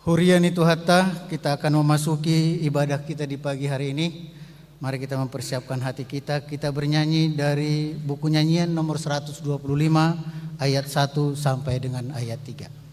Hurian itu hatta, kita akan memasuki ibadah kita di pagi hari ini. Mari kita mempersiapkan hati kita. Kita bernyanyi dari buku nyanyian nomor 125 ayat 1 sampai dengan ayat 3.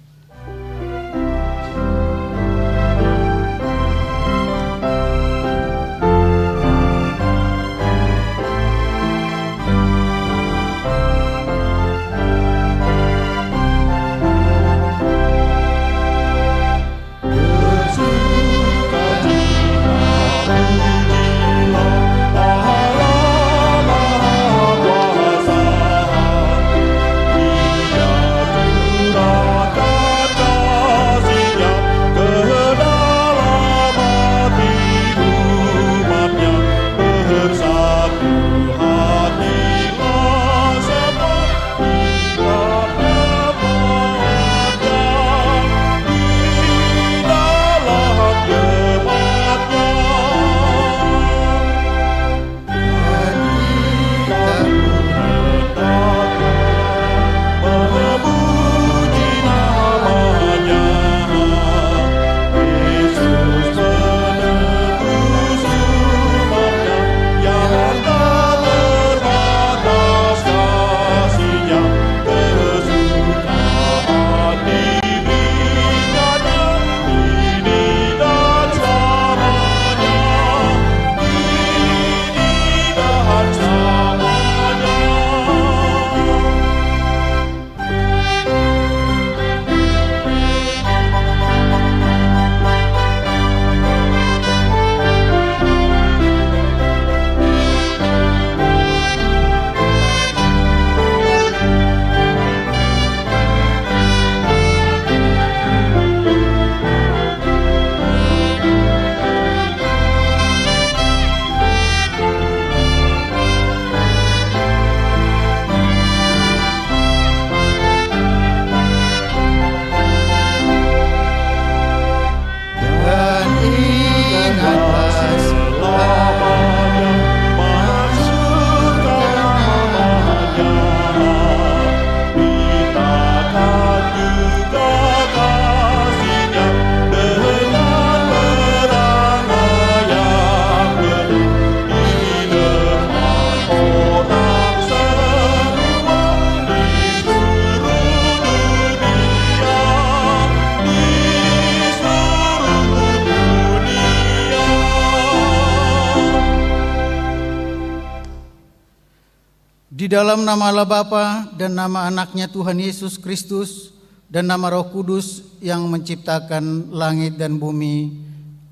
Di dalam nama Allah Bapa dan nama anaknya Tuhan Yesus Kristus dan nama Roh Kudus yang menciptakan langit dan bumi.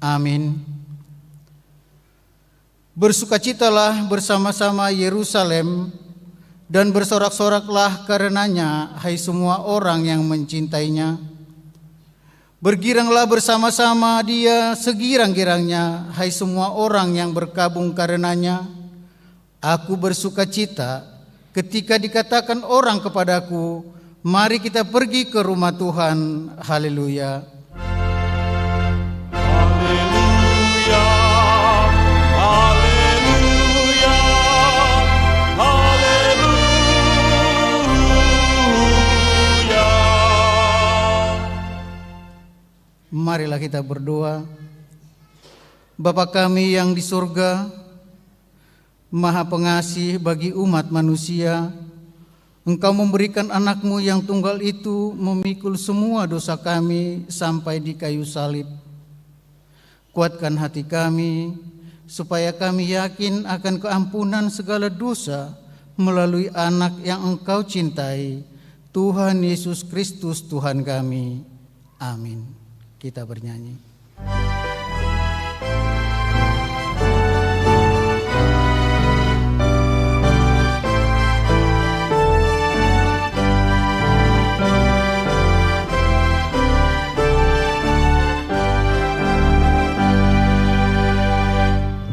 Amin. Bersukacitalah bersama-sama Yerusalem dan bersorak-soraklah karenanya, hai semua orang yang mencintainya. Bergiranglah bersama-sama dia segirang-girangnya, hai semua orang yang berkabung karenanya. Aku bersukacita ketika dikatakan orang kepadaku, mari kita pergi ke rumah Tuhan. Haleluya. Haleluya. Haleluya. Haleluya. Marilah kita berdoa. Bapa kami yang di surga, Maha pengasih bagi umat manusia, Engkau memberikan anak-Mu yang tunggal itu memikul semua dosa kami sampai di kayu salib. Kuatkan hati kami, supaya kami yakin akan keampunan segala dosa melalui anak yang Engkau cintai, Tuhan Yesus Kristus Tuhan kami. Amin. Kita bernyanyi.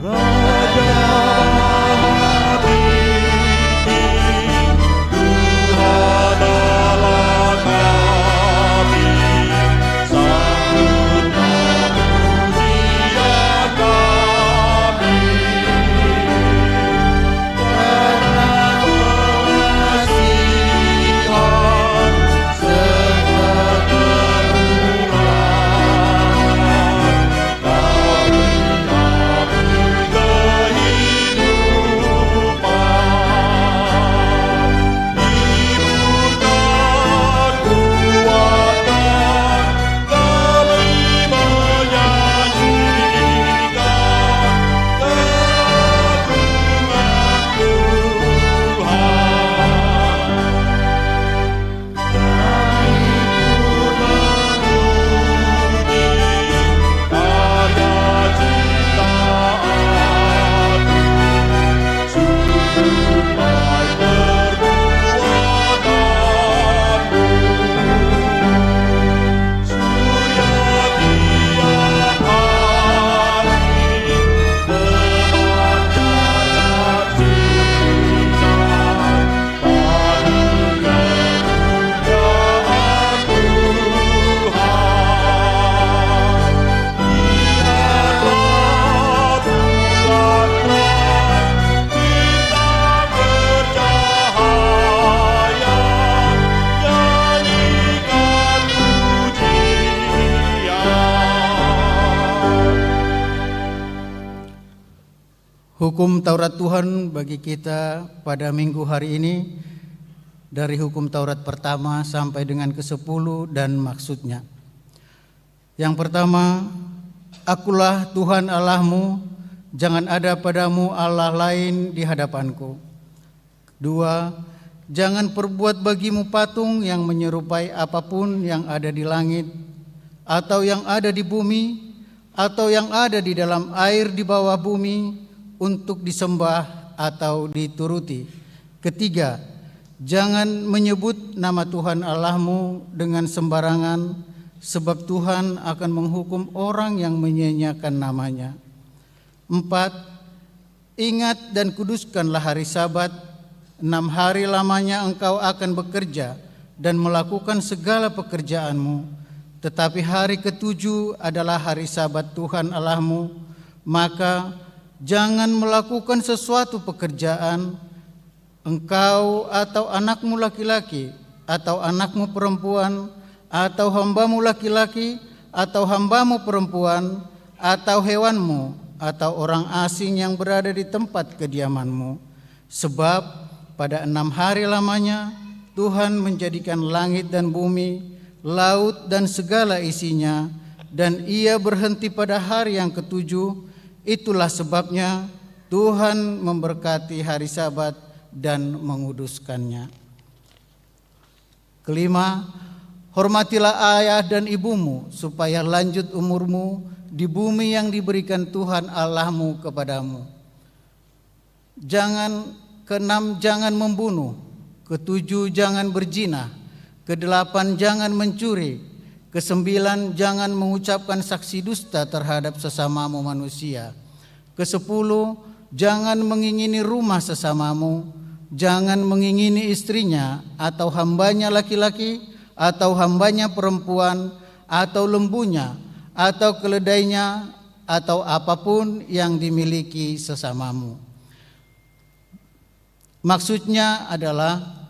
Tuhan adalah kami, sambut kami. Hukum Taurat Tuhan bagi kita pada minggu hari ini dari hukum Taurat pertama sampai dengan ke-10 dan maksudnya. Yang pertama, Akulah Tuhan Allahmu, jangan ada padamu Allah lain di hadapanku. Dua, jangan perbuat bagimu patung yang menyerupai apapun yang ada di langit, atau yang ada di bumi, atau yang ada di dalam air di bawah bumi, untuk disembah atau dituruti. Ketiga, jangan menyebut nama Tuhan Allahmu dengan sembarangan, sebab Tuhan akan menghukum orang yang menyia-nyiakan namanya. 4. Ingat dan kuduskanlah hari Sabat. 6 hari lamanya engkau akan bekerja dan melakukan segala pekerjaanmu. Tetapi hari ke-7 adalah hari Sabat Tuhan Allahmu. Maka jangan melakukan sesuatu pekerjaan, engkau atau anakmu laki-laki, atau anakmu perempuan, atau hambamu laki-laki, atau hambamu perempuan, atau hewanmu, atau orang asing yang berada di tempat kediamanmu. Sebab pada 6 hari lamanya Tuhan menjadikan langit dan bumi, laut dan segala isinya, dan Ia berhenti pada hari yang ke-7. Itulah sebabnya Tuhan memberkati hari Sabat dan menguduskannya. Kelima, hormatilah ayah dan ibumu, supaya lanjut umurmu di bumi yang diberikan Tuhan Allahmu kepadamu. Keenam, jangan membunuh. Ketujuh, jangan berzina. Kedelapan, jangan mencuri. Kesembilan, jangan mengucapkan saksi dusta terhadap sesamamu manusia. Kesepuluh, jangan mengingini rumah sesamamu. Jangan mengingini istrinya atau hambanya laki-laki, atau hambanya perempuan, atau lembunya, atau keledainya, atau apapun yang dimiliki sesamamu. Maksudnya adalah,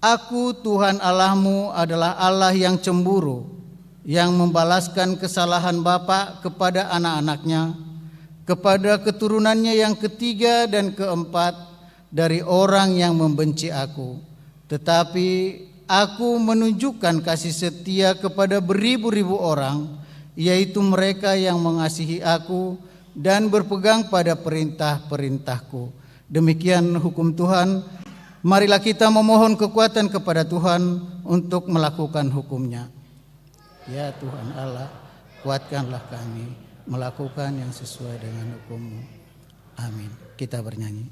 Aku Tuhan Allahmu adalah Allah yang cemburu, yang membalaskan kesalahan bapa kepada anak-anaknya, kepada keturunannya yang ketiga dan keempat dari orang yang membenci Aku. Tetapi Aku menunjukkan kasih setia kepada beribu-ribu orang, yaitu mereka yang mengasihi Aku dan berpegang pada perintah-perintahku. Demikian hukum Tuhan. Marilah kita memohon kekuatan kepada Tuhan untuk melakukan hukum-Nya. Ya Tuhan Allah, kuatkanlah kami melakukan yang sesuai dengan hukum-Mu. Amin. Kita bernyanyi.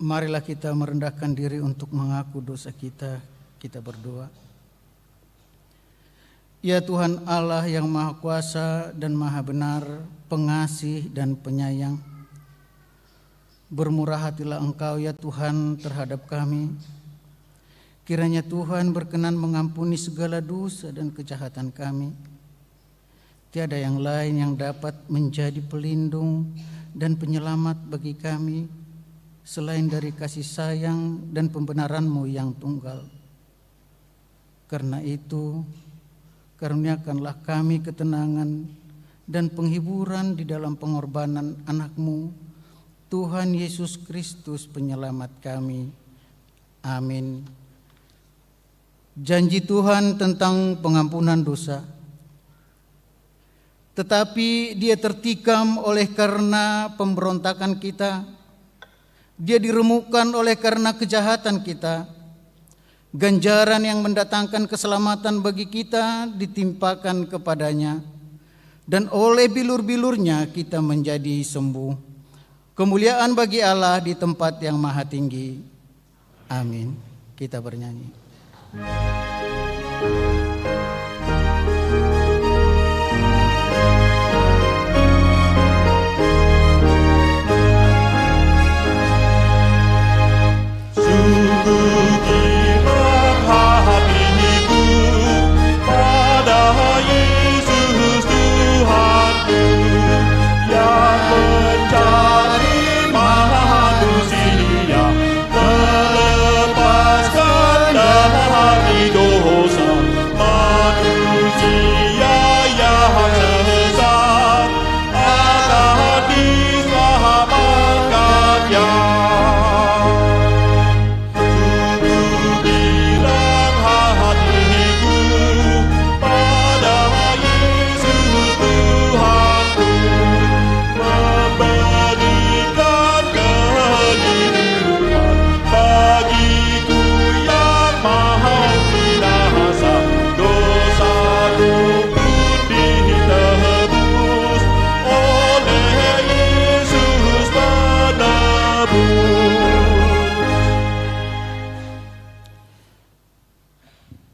Marilah kita merendahkan diri untuk mengaku dosa kita. Kita berdoa. Ya Tuhan Allah yang Maha Kuasa dan Maha Benar, pengasih dan penyayang, bermurah hatilah Engkau ya Tuhan terhadap kami. Kiranya Tuhan berkenan mengampuni segala dosa dan kejahatan kami. Tiada yang lain yang dapat menjadi pelindung dan penyelamat bagi kami selain dari kasih sayang dan pembenaran-Mu yang tunggal. Karena itu, karuniakanlah kami ketenangan dan penghiburan di dalam pengorbanan anak-Mu, Tuhan Yesus Kristus penyelamat kami. Amin. Janji Tuhan tentang pengampunan dosa. Tetapi Dia tertikam oleh karena pemberontakan kita. Dia diremukkan oleh karena kejahatan kita. Ganjaran yang mendatangkan keselamatan bagi kita ditimpakan kepadanya. Dan oleh bilur-bilurnya kita menjadi sembuh. Kemuliaan bagi Allah di tempat yang maha tinggi. Amin. Kita bernyanyi.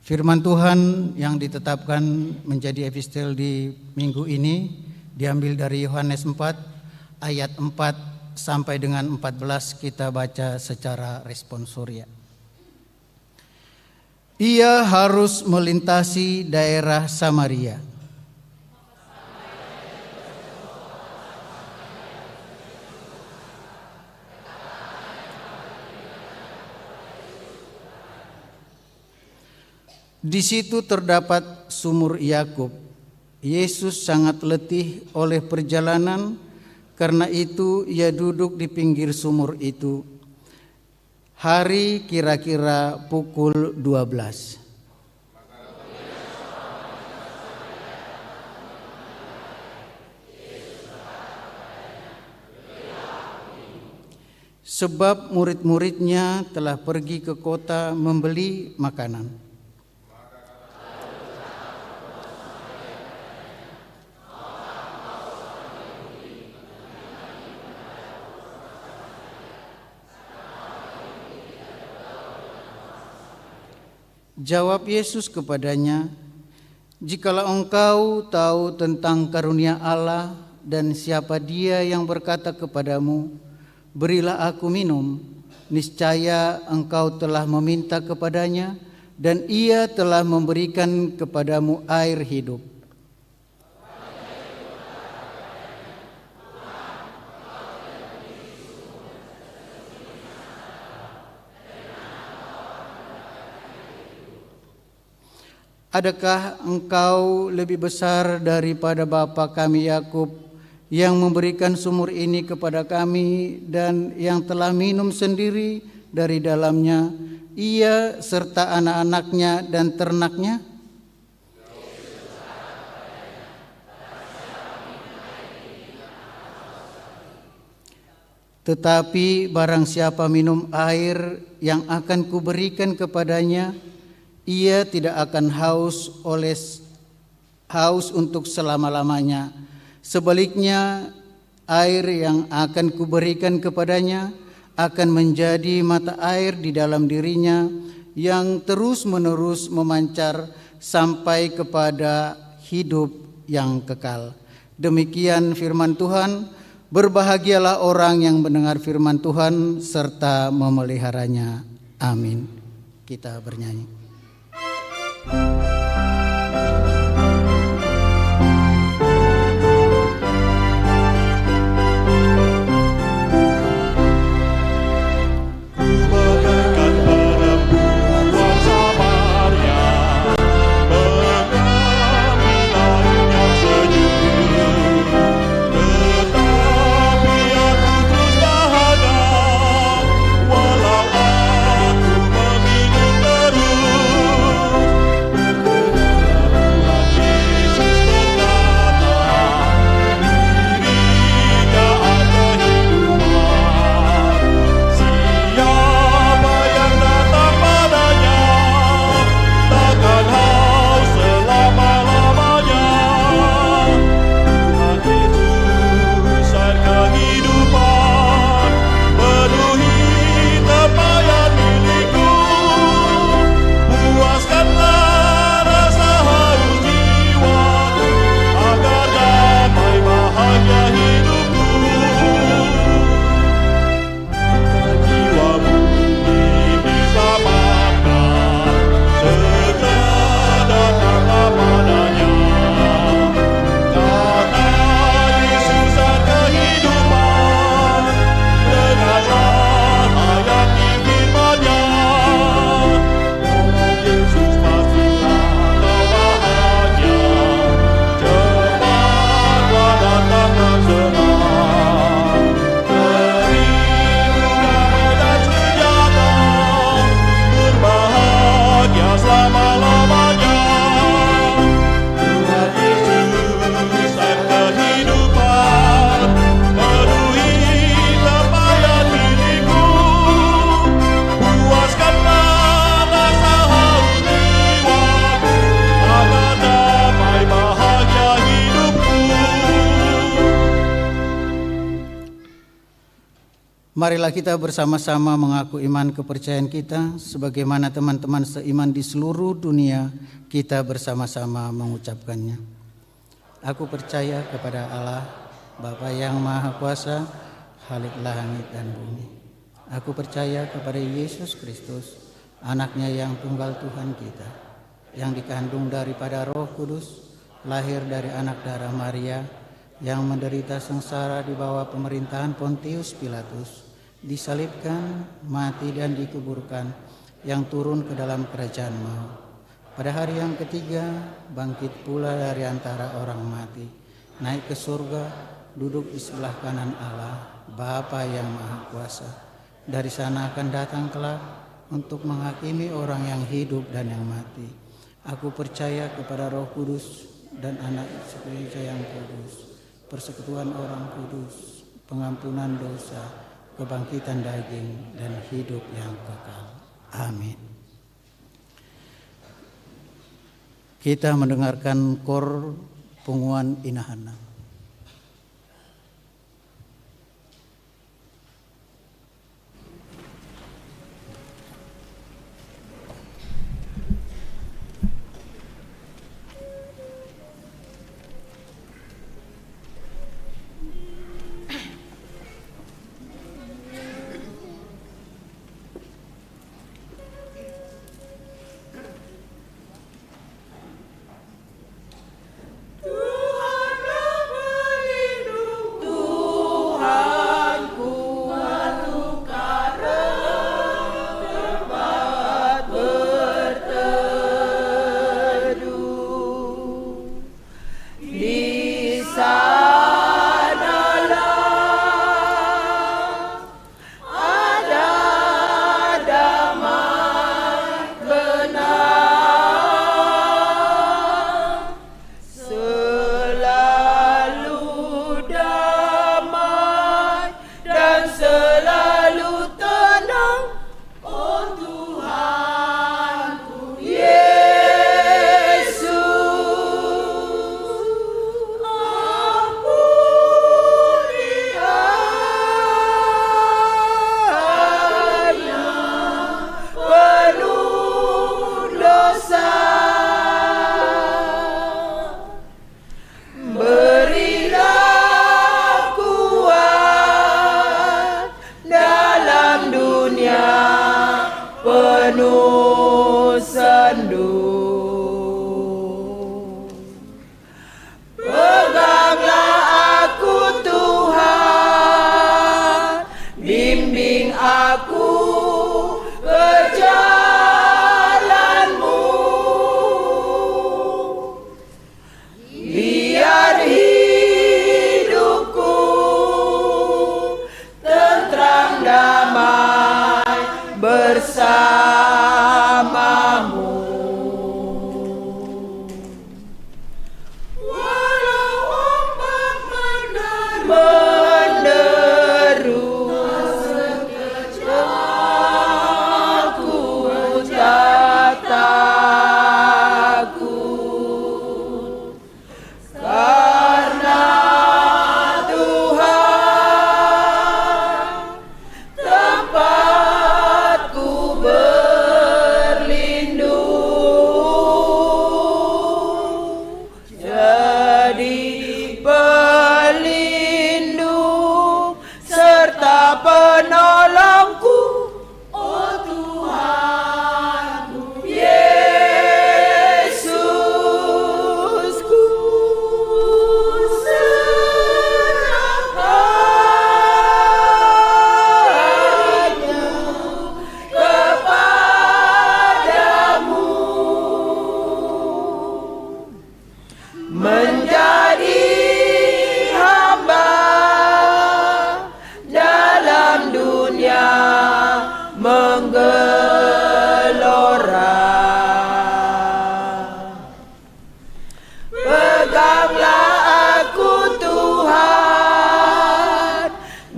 Firman Tuhan yang ditetapkan menjadi epistel di minggu ini diambil dari Yohanes 4 ayat 4 sampai dengan 14, kita baca secara responsoria. Ia harus melintasi daerah Samaria. Di situ terdapat sumur Yakub. Yesus sangat letih oleh perjalanan, karena itu ia duduk di pinggir sumur itu. Hari kira-kira pukul 12. Sebab murid-muridnya telah pergi ke kota membeli makanan. Jawab Yesus kepadanya, "Jikalau engkau tahu tentang karunia Allah dan siapa Dia yang berkata kepadamu, 'Berilah aku minum,' niscaya engkau telah meminta kepadanya dan Ia telah memberikan kepadamu air hidup." Adakah engkau lebih besar daripada bapa kami Yakub yang memberikan sumur ini kepada kami dan yang telah minum sendiri dari dalamnya, ia serta anak-anaknya dan ternaknya? Tetapi barang siapa minum air yang akan kuberikan kepadanya, ia tidak akan haus untuk selama-lamanya. Sebaliknya, air yang akan kuberikan kepadanya akan menjadi mata air di dalam dirinya yang terus-menerus memancar sampai kepada hidup yang kekal. Demikian firman Tuhan. Berbahagialah orang yang mendengar firman Tuhan serta memeliharanya. Amin. kita bernyanyi. Marilah kita bersama-sama mengaku iman kepercayaan kita sebagaimana teman-teman seiman di seluruh dunia kita bersama-sama mengucapkannya. Aku percaya kepada Allah, Bapa yang Maha Kuasa, Khalik langit dan bumi. Aku percaya kepada Yesus Kristus, Anaknya yang tunggal Tuhan kita, yang dikandung daripada Roh Kudus, lahir dari anak darah Maria, yang menderita sengsara di bawah pemerintahan Pontius Pilatus, disalibkan, mati dan dikuburkan, yang turun ke dalam kerajaan maut. Pada hari yang ketiga, bangkit pula dari antara orang mati, naik ke surga, duduk di sebelah kanan Allah, Bapa yang Maha Kuasa. Dari sana akan datang kelak untuk menghakimi orang yang hidup dan yang mati. Aku percaya kepada Roh Kudus dan Anak Gereja yang kudus, persekutuan orang kudus, pengampunan dosa, kebangkitan daging, dan hidup yang kekal. Amin. Kita mendengarkan kor Punguan Inahana. Tuhan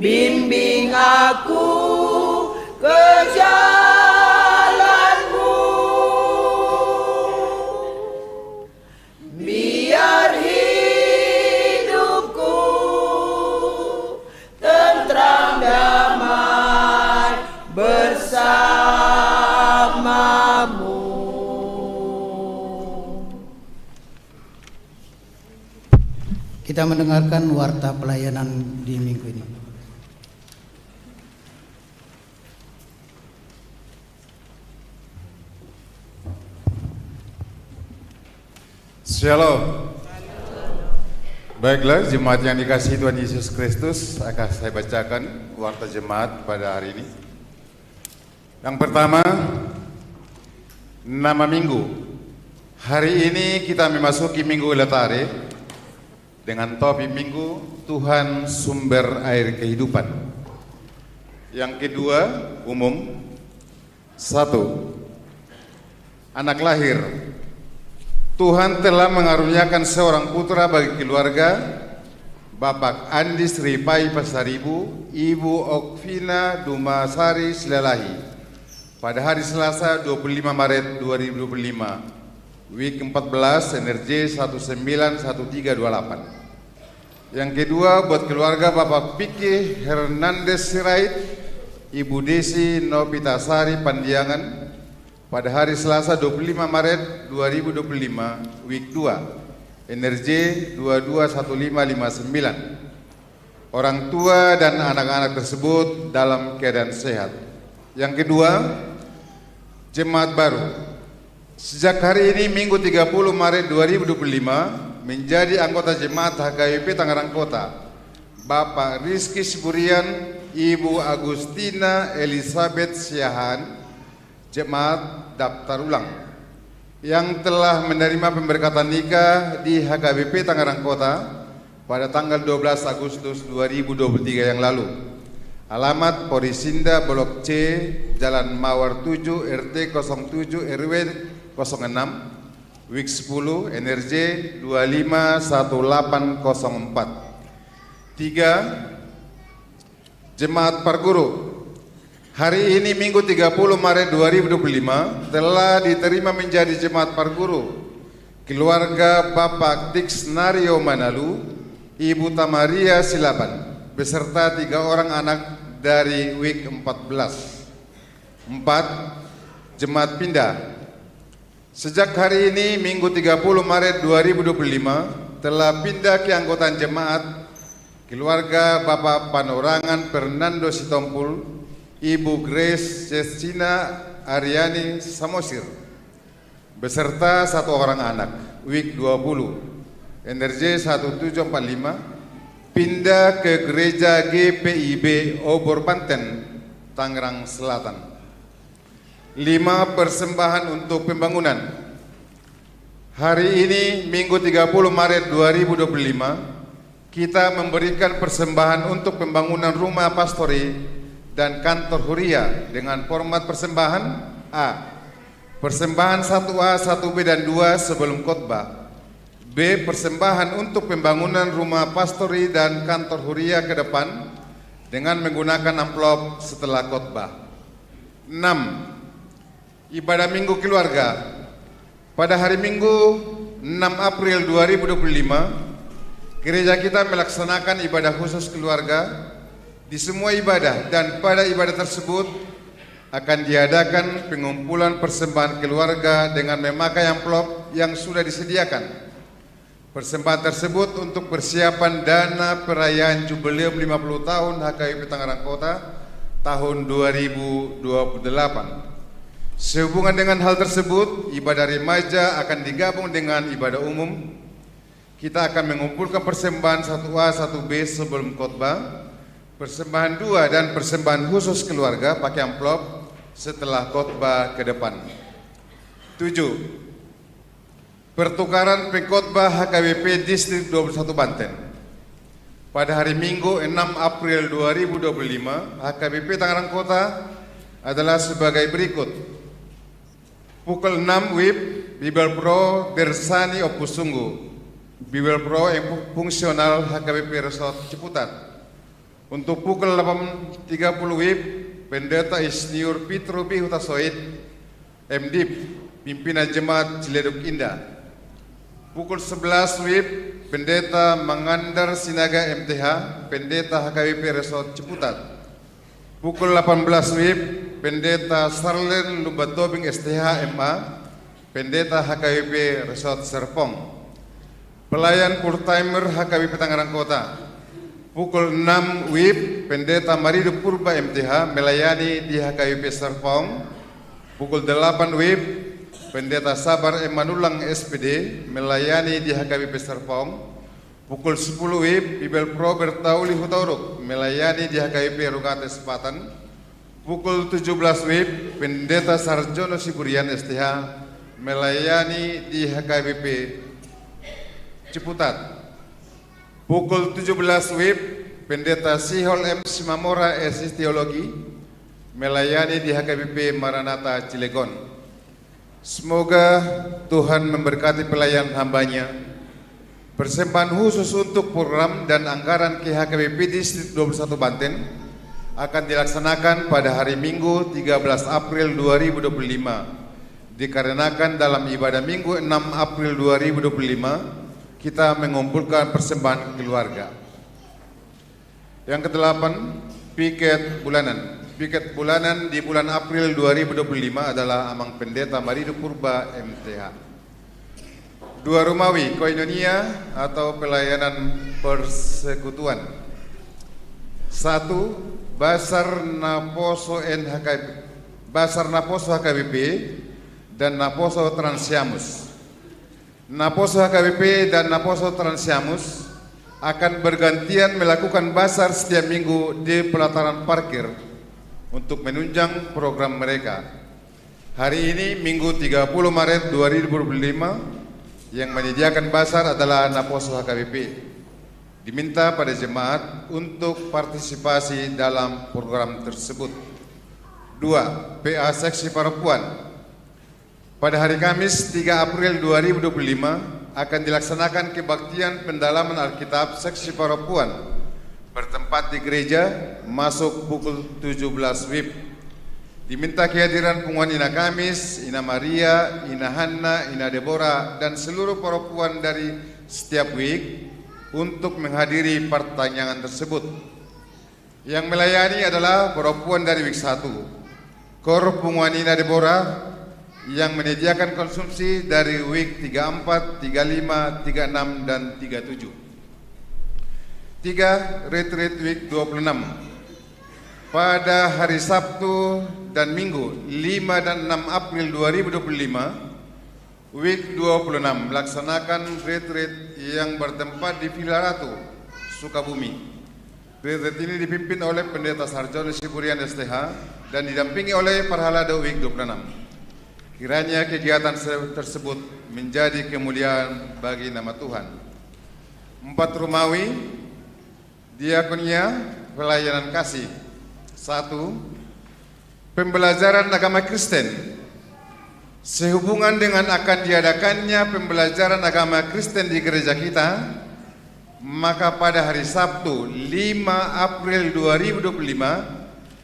bimbing aku ke jalan-Mu, biar hidupku tentram damai bersama-Mu. Kita mendengarkan warta pelayanan di minggu ini. Shalom. Baiklah, jemaat yang dikasihi Tuhan Yesus Kristus, akan saya bacakan warta jemaat pada hari ini. Yang pertama, nama minggu. Hari ini kita memasuki Minggu Letare dengan topik minggu Tuhan sumber air kehidupan. Yang kedua, umum. 1. Anak lahir. Tuhan telah mengaruniakan seorang putra bagi keluarga Bapak Andi Sri Pai Pasaribu, Ibu Okvina Dumasari Silalahi pada hari Selasa 25 Maret 2025. Week 14, NRJ 191328. Yang kedua buat keluarga Bapak Piki Hernandez Sirait, Ibu Desi Nopitasari Pandiangan pada hari Selasa 25 Maret 2025, Week 2, NRJ 221559. Orang tua dan anak-anak tersebut dalam keadaan sehat. Yang kedua, jemaat baru. Sejak hari ini Minggu 30 Maret 2025 menjadi anggota jemaat HKBP Tangerang Kota Bapak Rizky Siburian, Ibu Agustina Elizabeth Siahan, jemaat daftar ulang yang telah menerima pemberkatan nikah di HKBP Tangerang Kota pada tanggal 12 Agustus 2023 yang lalu. Alamat Porisinda Blok C, Jalan Mawar 7, RT 07 RW 06, Week 10, NRJ 251804. 3. Jemaat Parguru. Hari ini Minggu 30 Maret 2025 telah diterima menjadi jemaat Parguru keluarga Bapak Diksnario Manalu, Ibu Tamaria Silaban beserta 3 orang anak dari Week 14. 4. Jemaat pindah. Sejak hari ini Minggu 30 Maret 2025 telah pindah ke anggotaan jemaat keluarga Bapak Panorangan Fernando Sitompul, Ibu Grace Cecina Ariani Samosir beserta 1 orang anak, Week 20, NRJ 1745, pindah ke Gereja GPIB Obor Banten, Tangerang Selatan. 5. Persembahan untuk pembangunan. Hari ini Minggu 30 Maret 2025 kita memberikan persembahan untuk pembangunan rumah pastori dan kantor Huria dengan format persembahan A. Persembahan 1A, 1B dan 2 sebelum khotbah. B. Persembahan untuk pembangunan rumah pastori dan kantor Huria ke depan dengan menggunakan amplop setelah khotbah. 6. Ibadah Minggu Keluarga. Pada hari Minggu 6 April 2025, gereja kita melaksanakan ibadah khusus keluarga. Di semua ibadah dan pada ibadah tersebut akan diadakan pengumpulan persembahan keluarga dengan memakai amplop yang sudah disediakan. Persembahan tersebut untuk persiapan dana perayaan jubileum 50 tahun HKBP Tangerang Kota tahun 2028. Sehubungan dengan hal tersebut, ibadah remaja akan digabung dengan ibadah umum. Kita akan mengumpulkan persembahan 1A, 1B sebelum khotbah, persembahan 2 dan persembahan khusus keluarga pakai amplop setelah khotbah ke depan. 7. Pertukaran pengkhotbah HKBP Distrik 21 Banten. Pada hari Minggu 6 April 2025, HKBP Tangerang Kota adalah sebagai berikut. Pukul 6 WIB, Bibel Pro Bersani Opusunggu, Bibel Pro yang fungsional HKBP Resort Ciputat. Untuk pukul 8.30 WIB, Pendeta Insinyur Pitro B. Hutasoid, MDIP, Pimpinan Jemaat Ciledug Indah. Pukul 11 WIB, Pendeta Mangandar Sinaga MTH, Pendeta HKBP Resort Ciputat. Pukul 18 WIB, Pendeta Sarlen Lumbatobing STH MA, Pendeta HKBP Resort Serpong. Pelayan full-timer HKBP Tangerang Kota. Pukul 6 WIB, Pendeta Marido Purba MTH melayani di HKBP Serpong. Pukul 8 WIB, Pendeta Sabar Emanulang SPD melayani di HKBP Serpong. Pukul 10 WIB, Bibel Pro Bertauli Hutauruk melayani di HKBP Rugate Sepatan. Pukul 17 WIB, Pendeta Sarjono Siburian STH melayani di HKBP Ciputat. Pukul 17 WIB, Pendeta Sihol M. Simamora SS Teologi melayani di HKBP Maranatha Cilegon. Semoga Tuhan memberkati pelayan hambanya. Persembahan khusus untuk program dan anggaran KHKBP Distrik 21 Banten akan dilaksanakan pada hari Minggu 13 April 2025. Dikarenakan dalam ibadah Minggu 6 April 2025 kita mengumpulkan persembahan keluarga. Yang ke-8, piket bulanan. Piket bulanan di bulan April 2025 adalah Amang Pendeta Marido Purba MTH. 2 Rumawi Koinonia atau pelayanan persekutuan. 1. Basar Naposo HKBP dan Naposo Transiamus. Naposo HKBP dan Naposo Transiamus akan bergantian melakukan basar setiap minggu di pelataran parkir untuk menunjang program mereka. Hari ini Minggu 30 Maret 2025 yang menyediakan basar adalah Naposo HKBP. Diminta pada jemaat untuk partisipasi dalam program tersebut. 2. PA Seksi Perempuan. Pada hari Kamis 3 April 2025 akan dilaksanakan kebaktian pendalaman Alkitab Seksi Perempuan bertempat di gereja masuk pukul 17 WIB. Diminta kehadiran Pengumuman Ina Kamis, Ina Maria, Ina Hanna, Ina Deborah dan seluruh perempuan dari setiap week untuk menghadiri pertanyaan tersebut. Yang melayani adalah perempuan dari week 1, Kor Pengumuman Ina Deborah yang menyediakan konsumsi dari week 34, 35, 36, dan 37. 3. Retreat week 26. Pada hari Sabtu dan Minggu 5 dan 6 April 2025, week 26 melaksanakan retreat yang bertempat di Villa Ratu, Sukabumi. Retreat ini dipimpin oleh Pendeta Sarjono Siburian STH dan didampingi oleh Parhalada week 26. Kiranya kegiatan tersebut menjadi kemuliaan bagi nama Tuhan. 4 Rumawi, Diakonia Pelayanan Kasih. 1. Pembelajaran agama Kristen. Sehubungan dengan akan diadakannya pembelajaran agama Kristen di gereja kita, maka pada hari Sabtu 5 April 2025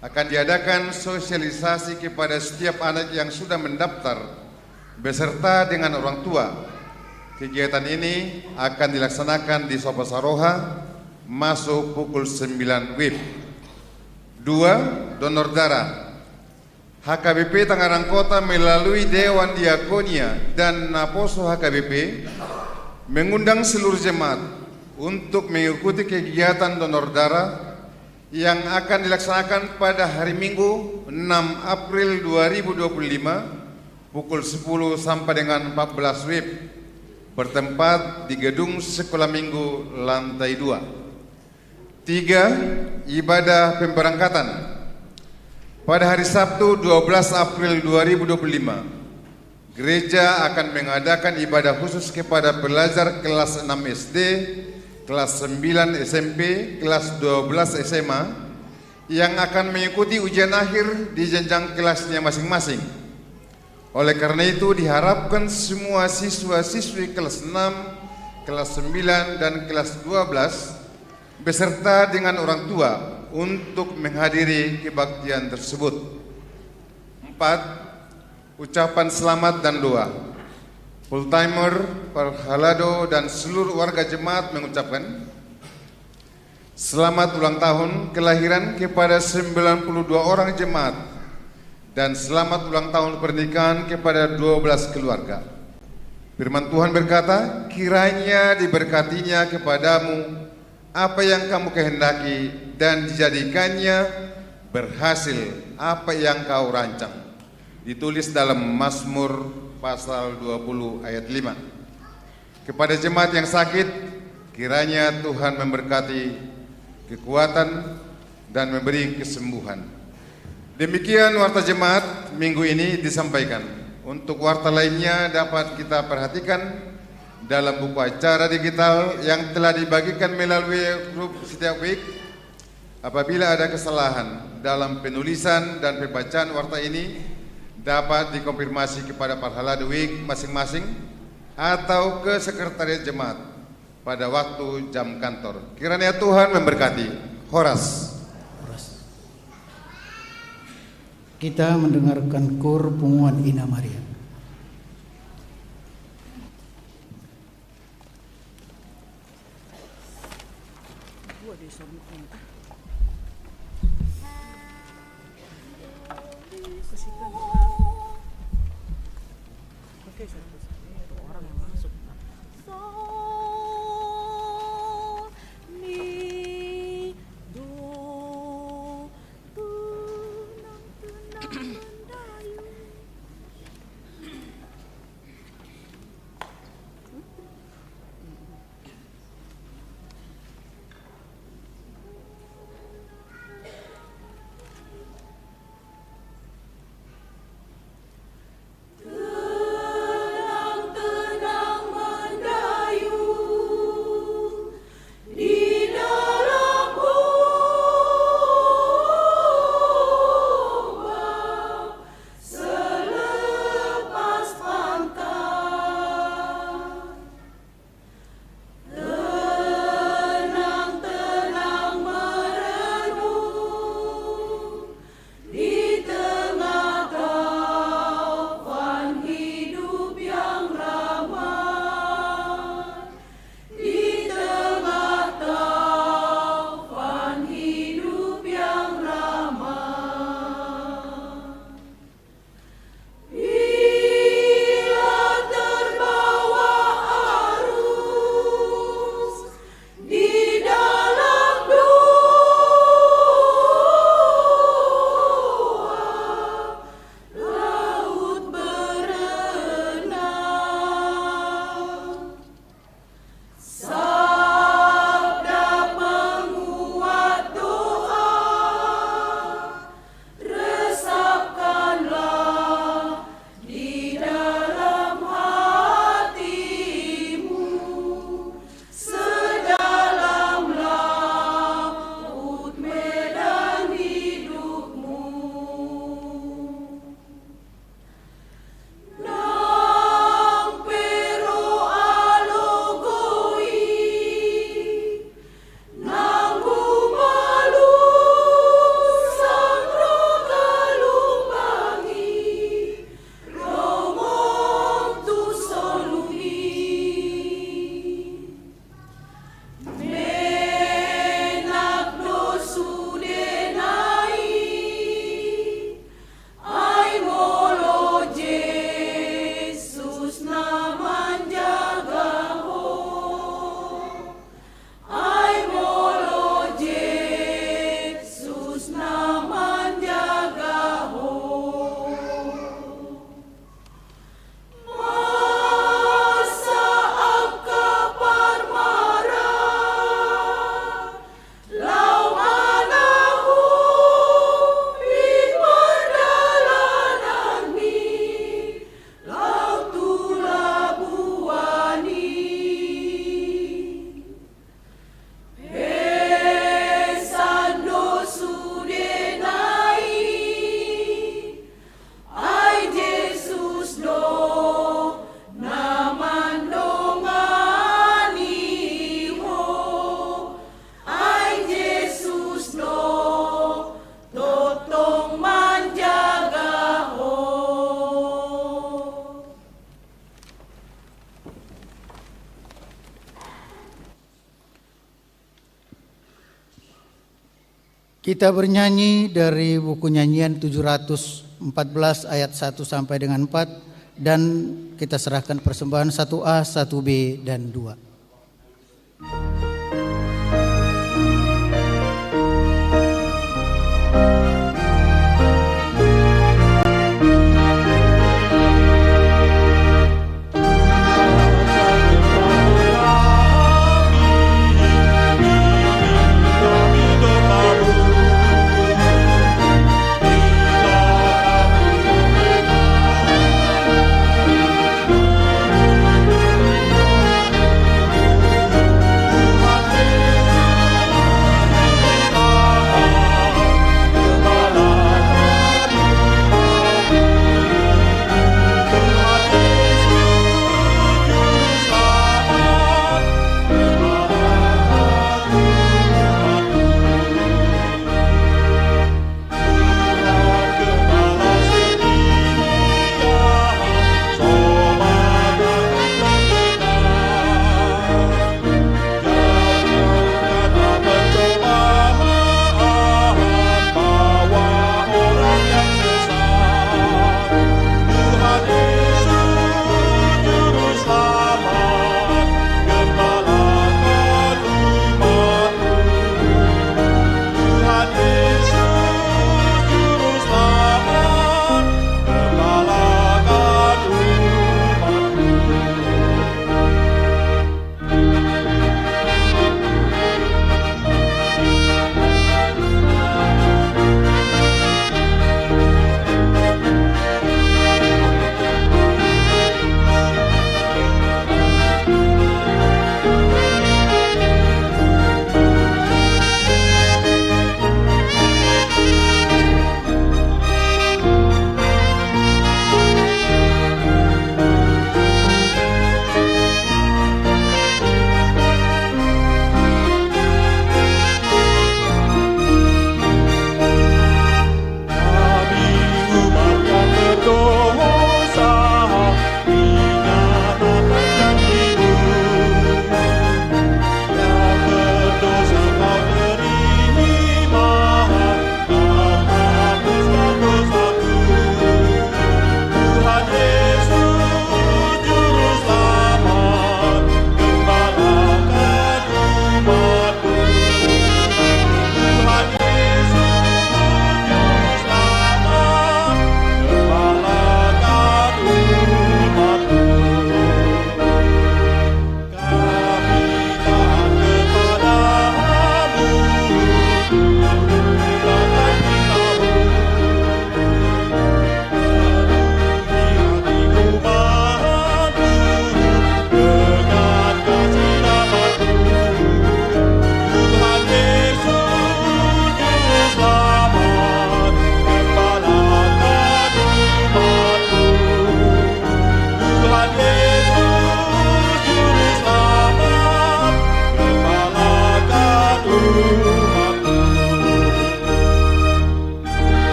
akan diadakan sosialisasi kepada setiap anak yang sudah mendaftar beserta dengan orang tua. Kegiatan ini akan dilaksanakan di Sopo Saroha masuk pukul 9 WIB. 2. Donor darah. HKBP Tangerang Kota melalui Dewan Diakonia dan Naposo HKBP mengundang seluruh jemaat untuk mengikuti kegiatan donor darah yang akan dilaksanakan pada hari Minggu 6 April 2025 pukul 10 sampai dengan 14 WIB bertempat di gedung Sekolah Minggu lantai 2. 3. Ibadah pemberangkatan. Pada hari Sabtu 12 April 2025 gereja akan mengadakan ibadah khusus kepada pelajar kelas 6 SD, kelas 9 SMP, kelas 12 SMA yang akan mengikuti ujian akhir di jenjang kelasnya masing-masing. Oleh karena itu diharapkan semua siswa-siswi kelas 6, kelas 9, dan kelas 12 beserta dengan orang tua untuk menghadiri kebaktian tersebut. 4. Ucapan selamat dan doa. Full timer, Parhalado dan seluruh warga jemaat mengucapkan selamat ulang tahun kelahiran kepada 92 orang jemaat dan selamat ulang tahun pernikahan kepada 12 keluarga. Firman Tuhan berkata, kiranya diberkatinya kepadamu apa yang kamu kehendaki dan dijadikannya berhasil apa yang kau rancang. Ditulis dalam Mazmur pasal 20 ayat 5. Kepada jemaat yang sakit, kiranya Tuhan memberkati kekuatan dan memberi kesembuhan. Demikian warta jemaat minggu ini disampaikan. Untuk warta lainnya dapat kita perhatikan dalam buku acara digital yang telah dibagikan melalui grup setiap week. Apabila ada kesalahan dalam penulisan dan pembacaan warta ini, dapat dikonfirmasi kepada Parhalado Week masing-masing atau ke sekretariat jemaat pada waktu jam kantor. Kiranya Tuhan memberkati. Horas. Kita mendengarkan kor Punguan Ina Maria. Kita bernyanyi dari buku nyanyian 714 ayat 1 sampai dengan 4 dan kita serahkan persembahan 1A, 1B dan 2.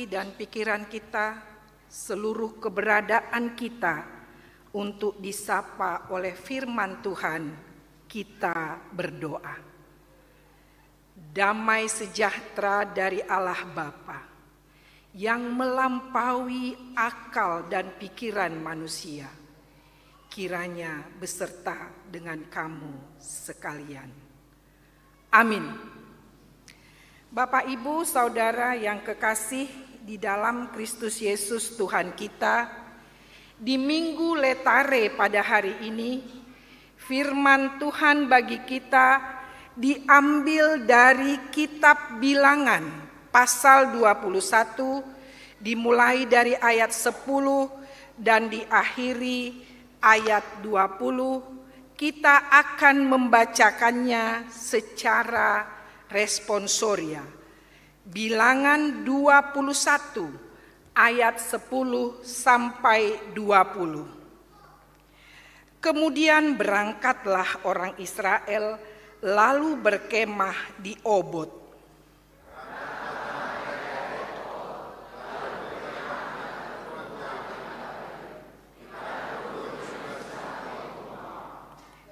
hati dan pikiran kita, seluruh keberadaan kita untuk disapa oleh firman Tuhan, kita berdoa. Damai sejahtera dari Allah Bapa yang melampaui akal dan pikiran manusia, kiranya beserta dengan kamu sekalian. Amin. Bapak, Ibu, Saudara yang kekasih di dalam Kristus Yesus Tuhan kita, di Minggu Letare pada hari ini, firman Tuhan bagi kita diambil dari kitab Bilangan pasal 21, dimulai dari ayat 10 dan diakhiri ayat 20. Kita akan membacakannya secara responsoria. Bilangan 21 ayat 10 sampai 20. Kemudian berangkatlah orang Israel lalu berkemah di Obot.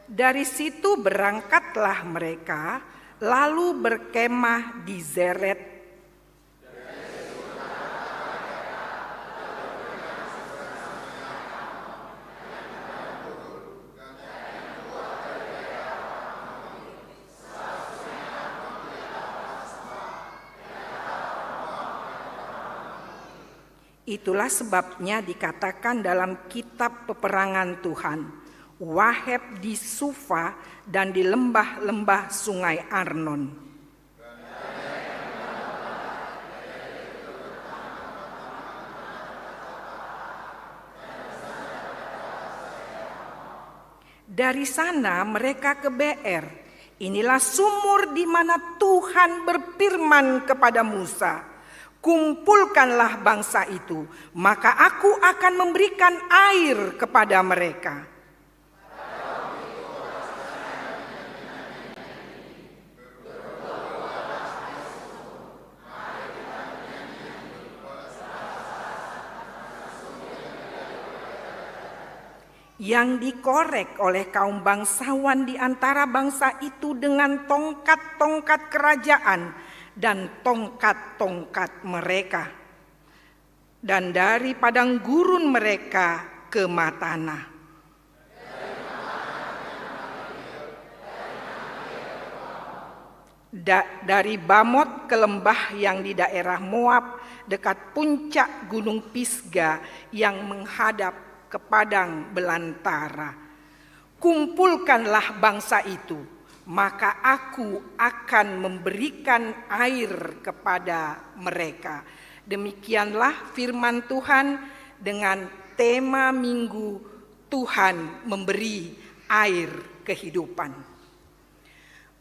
Dari situ berangkatlah mereka lalu berkemah di Zeret. Itulah sebabnya dikatakan dalam kitab peperangan Tuhan, Waheb di Sufa dan di lembah-lembah sungai Arnon. Dari sana mereka ke Beer. Inilah sumur di mana Tuhan berfirman kepada Musa, kumpulkanlah bangsa itu, maka aku akan memberikan air kepada mereka. Yang dikorek oleh kaum bangsawan di antara bangsa itu dengan tongkat-tongkat kerajaan dan tongkat-tongkat mereka, dan dari padang gurun mereka ke Matana. Dari Bamot ke lembah yang di daerah Moab, dekat puncak gunung Pisga yang menghadap ke padang belantara. Kumpulkanlah bangsa itu, maka aku akan memberikan air kepada mereka. Demikianlah firman Tuhan dengan tema minggu Tuhan memberi air kehidupan.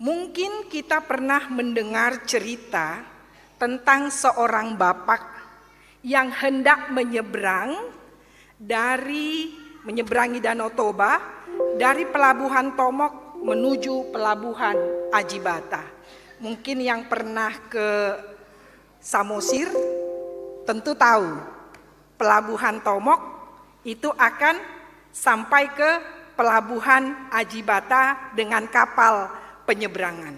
Mungkin kita pernah mendengar cerita tentang seorang bapak yang hendak menyeberangi Danau Toba dari pelabuhan Tomok menuju pelabuhan Ajibata. Mungkin yang pernah ke Samosir tentu tahu pelabuhan Tomok itu akan sampai ke pelabuhan Ajibata dengan kapal penyeberangan.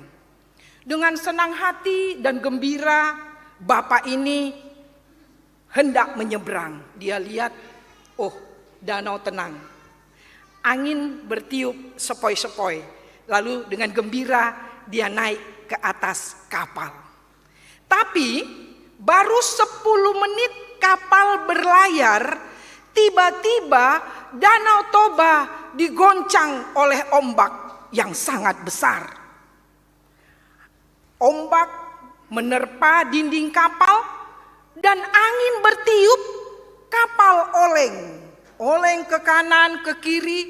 Dengan senang hati dan gembira, bapak ini hendak menyeberang. Dia lihat, oh, danau tenang, angin bertiup sepoi-sepoi. Lalu dengan gembira dia naik ke atas kapal. Tapi baru 10 menit kapal berlayar, tiba-tiba Danau Toba digoncang oleh ombak yang sangat besar. Ombak menerpa dinding kapal dan angin bertiup, kapal oleng ke kanan, ke kiri.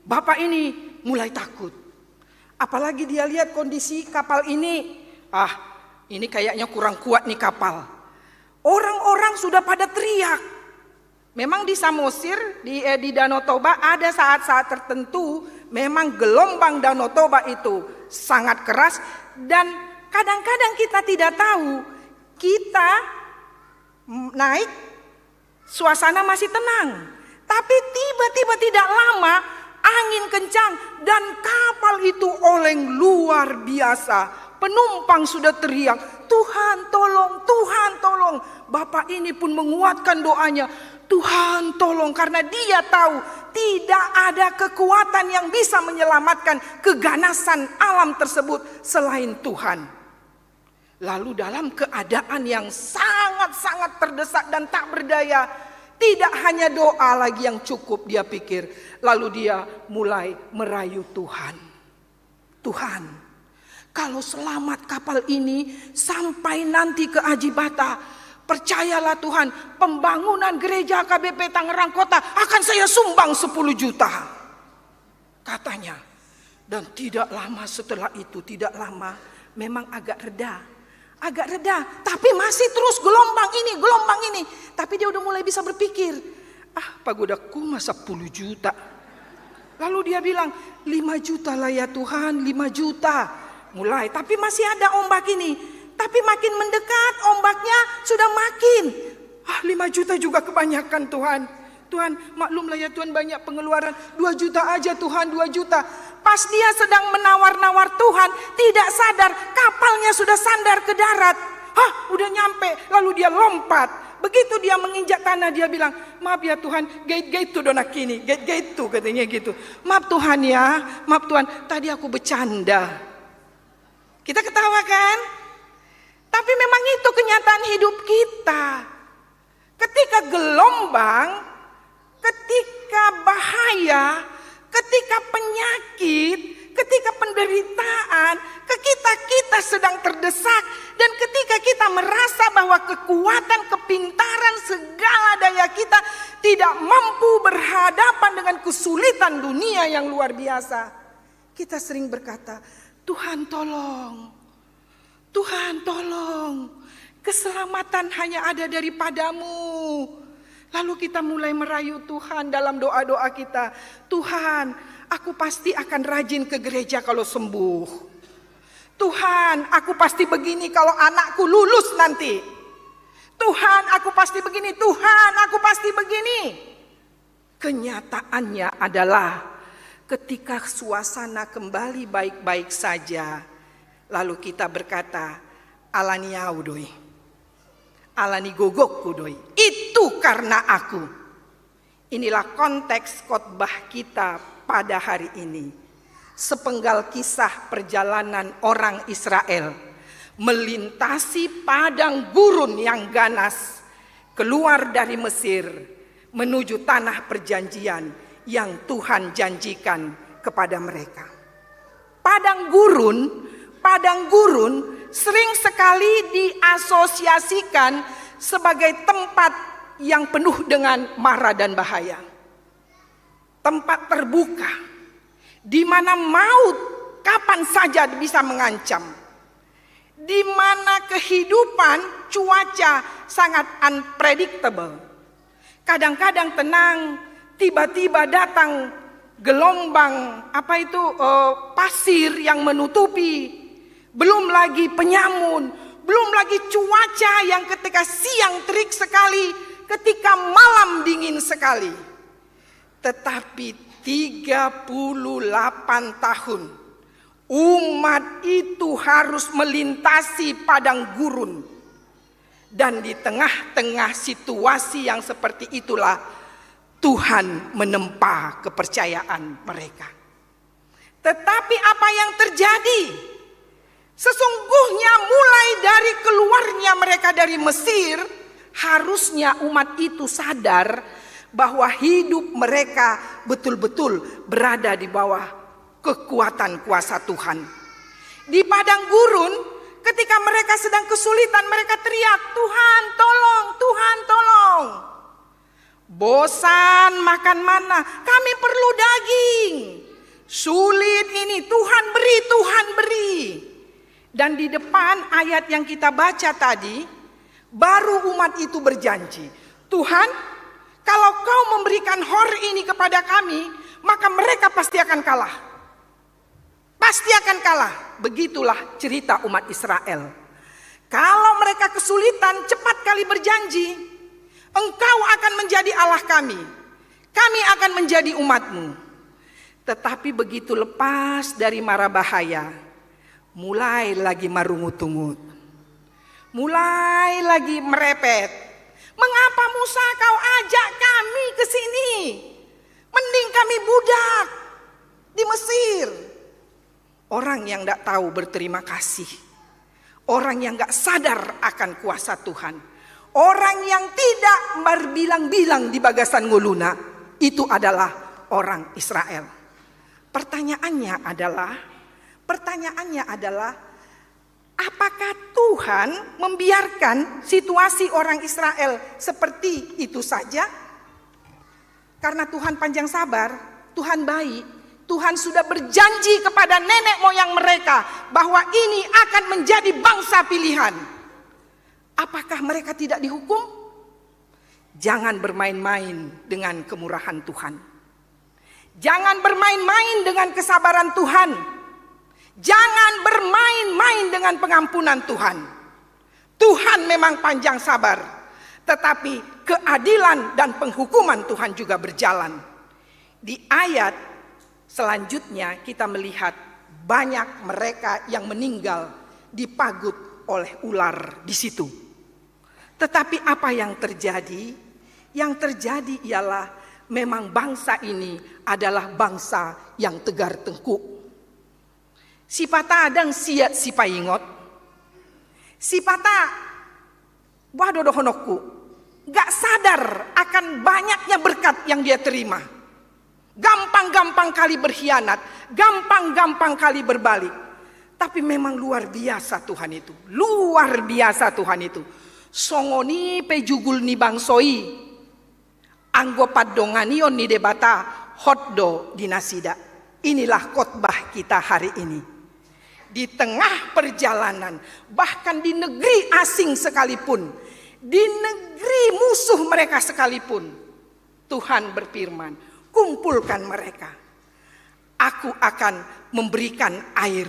Bapak ini mulai takut. Apalagi dia lihat kondisi kapal ini. Ini kayaknya kurang kuat nih kapal. Orang-orang sudah pada teriak. Memang di Samosir, di Danau Toba ada saat-saat tertentu memang gelombang Danau Toba itu sangat keras. Dan kadang-kadang kita tidak tahu, kita naik, suasana masih tenang. Tapi tiba-tiba tidak lama angin kencang dan kapal itu oleng luar biasa. Penumpang sudah teriak, Tuhan tolong, Tuhan tolong. Bapak ini pun menguatkan doanya, Tuhan tolong, karena dia tahu tidak ada kekuatan yang bisa menyelamatkan keganasan alam tersebut selain Tuhan. Lalu dalam keadaan yang sangat-sangat terdesak dan tak berdaya, tidak hanya doa lagi yang cukup dia pikir. Lalu dia mulai merayu Tuhan. Tuhan, kalau selamat kapal ini sampai nanti ke Aji Bata, percayalah Tuhan, pembangunan gereja KBP Tangerang Kota akan saya sumbang 10 juta. Katanya. Dan tidak lama setelah itu, tidak lama, memang agak reda, tapi masih terus gelombang ini. Tapi dia udah mulai bisa berpikir, pagodaku masa 10 juta. Lalu dia bilang, 5 juta lah ya Tuhan, 5 juta. Mulai, tapi masih ada ombak ini. Tapi makin mendekat ombaknya sudah makin. 5 juta juga kebanyakan Tuhan. Tuhan, maklumlah ya Tuhan, banyak pengeluaran. 2 juta aja Tuhan, 2 juta. Pas dia sedang menawar-nawar Tuhan, tidak sadar kapalnya sudah sandar ke darat. Udah nyampe, lalu dia lompat. Begitu dia menginjak tanah, dia bilang, maaf ya Tuhan, gate tu dona kini, gate tu katanya gitu. Maaf Tuhan ya, maaf Tuhan, tadi aku bercanda. Kita ketawa kan? Tapi memang itu kenyataan hidup kita. Ketika gelombang, ketika bahaya, ketika penyakit, ketika penderitaan, ketika kita sedang terdesak, dan ketika kita merasa bahwa kekuatan, kepintaran, segala daya kita tidak mampu berhadapan dengan kesulitan dunia yang luar biasa, kita sering berkata, Tuhan tolong, Tuhan tolong, keselamatan hanya ada daripadamu. Lalu kita mulai merayu Tuhan dalam doa-doa kita. Tuhan, aku pasti akan rajin ke gereja kalau sembuh. Tuhan, aku pasti begini kalau anakku lulus nanti. Tuhan, aku pasti begini. Tuhan, aku pasti begini. Kenyataannya adalah ketika suasana kembali baik-baik saja, lalu kita berkata, alani au doi, alani gogokku doi, itu karena aku. Inilah konteks khotbah kita pada hari ini. Sepenggal kisah perjalanan orang Israel melintasi padang gurun yang ganas, keluar dari Mesir menuju tanah perjanjian yang Tuhan janjikan kepada mereka. Padang gurun sering sekali diasosiasikan sebagai tempat yang penuh dengan mara dan bahaya. Tempat terbuka, di mana maut kapan saja bisa mengancam. Di mana kehidupan cuaca sangat unpredictable. Kadang-kadang tenang, tiba-tiba datang gelombang pasir yang menutupi, belum lagi penyamun, belum lagi cuaca yang ketika siang terik sekali, ketika malam dingin sekali. Tetapi 38 tahun umat itu harus melintasi padang gurun, dan di tengah-tengah situasi yang seperti itulah Tuhan menempa kepercayaan mereka. Tetapi apa yang terjadi? Sesungguhnya mulai dari keluarnya mereka dari Mesir, harusnya umat itu sadar bahwa hidup mereka betul-betul berada di bawah kekuatan kuasa Tuhan. Di padang gurun, ketika mereka sedang kesulitan, mereka teriak, Tuhan tolong, Tuhan tolong. Bosan makan mana, kami perlu daging. Sulit ini, Tuhan beri, Tuhan beri. Dan di depan ayat yang kita baca tadi, baru umat itu berjanji, Tuhan, kalau kau memberikan hor ini kepada kami, maka mereka pasti akan kalah. Pasti akan kalah. Begitulah cerita umat Israel. Kalau mereka kesulitan, cepat kali berjanji, Engkau akan menjadi Allah kami akan menjadi umat-Mu. Tetapi begitu lepas dari mara bahaya, mulai lagi marungut-ungut, mulai lagi merepet. Mengapa Musa kau ajak kami ke sini? Mending kami budak di Mesir. Orang yang tidak tahu berterima kasih, orang yang gak sadar akan kuasa Tuhan, orang yang tidak berbilang-bilang di bagasan nguluna, itu adalah orang Israel. Pertanyaannya adalah, apakah Tuhan membiarkan situasi orang Israel seperti itu saja? Karena Tuhan panjang sabar, Tuhan baik, Tuhan sudah berjanji kepada nenek moyang mereka bahwa ini akan menjadi bangsa pilihan. Apakah mereka tidak dihukum? Jangan bermain-main dengan kemurahan Tuhan. Jangan bermain-main dengan kesabaran Tuhan. Jangan bermain-main dengan pengampunan Tuhan. Tuhan memang panjang sabar, tetapi keadilan dan penghukuman Tuhan juga berjalan. Di ayat selanjutnya kita melihat banyak mereka yang meninggal dipagut oleh ular di situ. Tetapi apa yang terjadi? Yang terjadi ialah memang bangsa ini adalah bangsa yang tegar tengkuk. Sipata adang siat sipayingot. Sipata wadodohonokku gak sadar akan banyaknya berkat yang dia terima. Gampang-gampang kali berkhianat, gampang-gampang kali berbalik. Tapi memang luar biasa Tuhan itu. Luar biasa Tuhan itu. Songoni pejugul ni bangsoi. Anggo padonganion ni debata hotdo dinasida. Inilah khotbah kita hari ini. Di tengah perjalanan, bahkan di negeri asing sekalipun, di negeri musuh mereka sekalipun, Tuhan berfirman, kumpulkan mereka. Aku akan memberikan air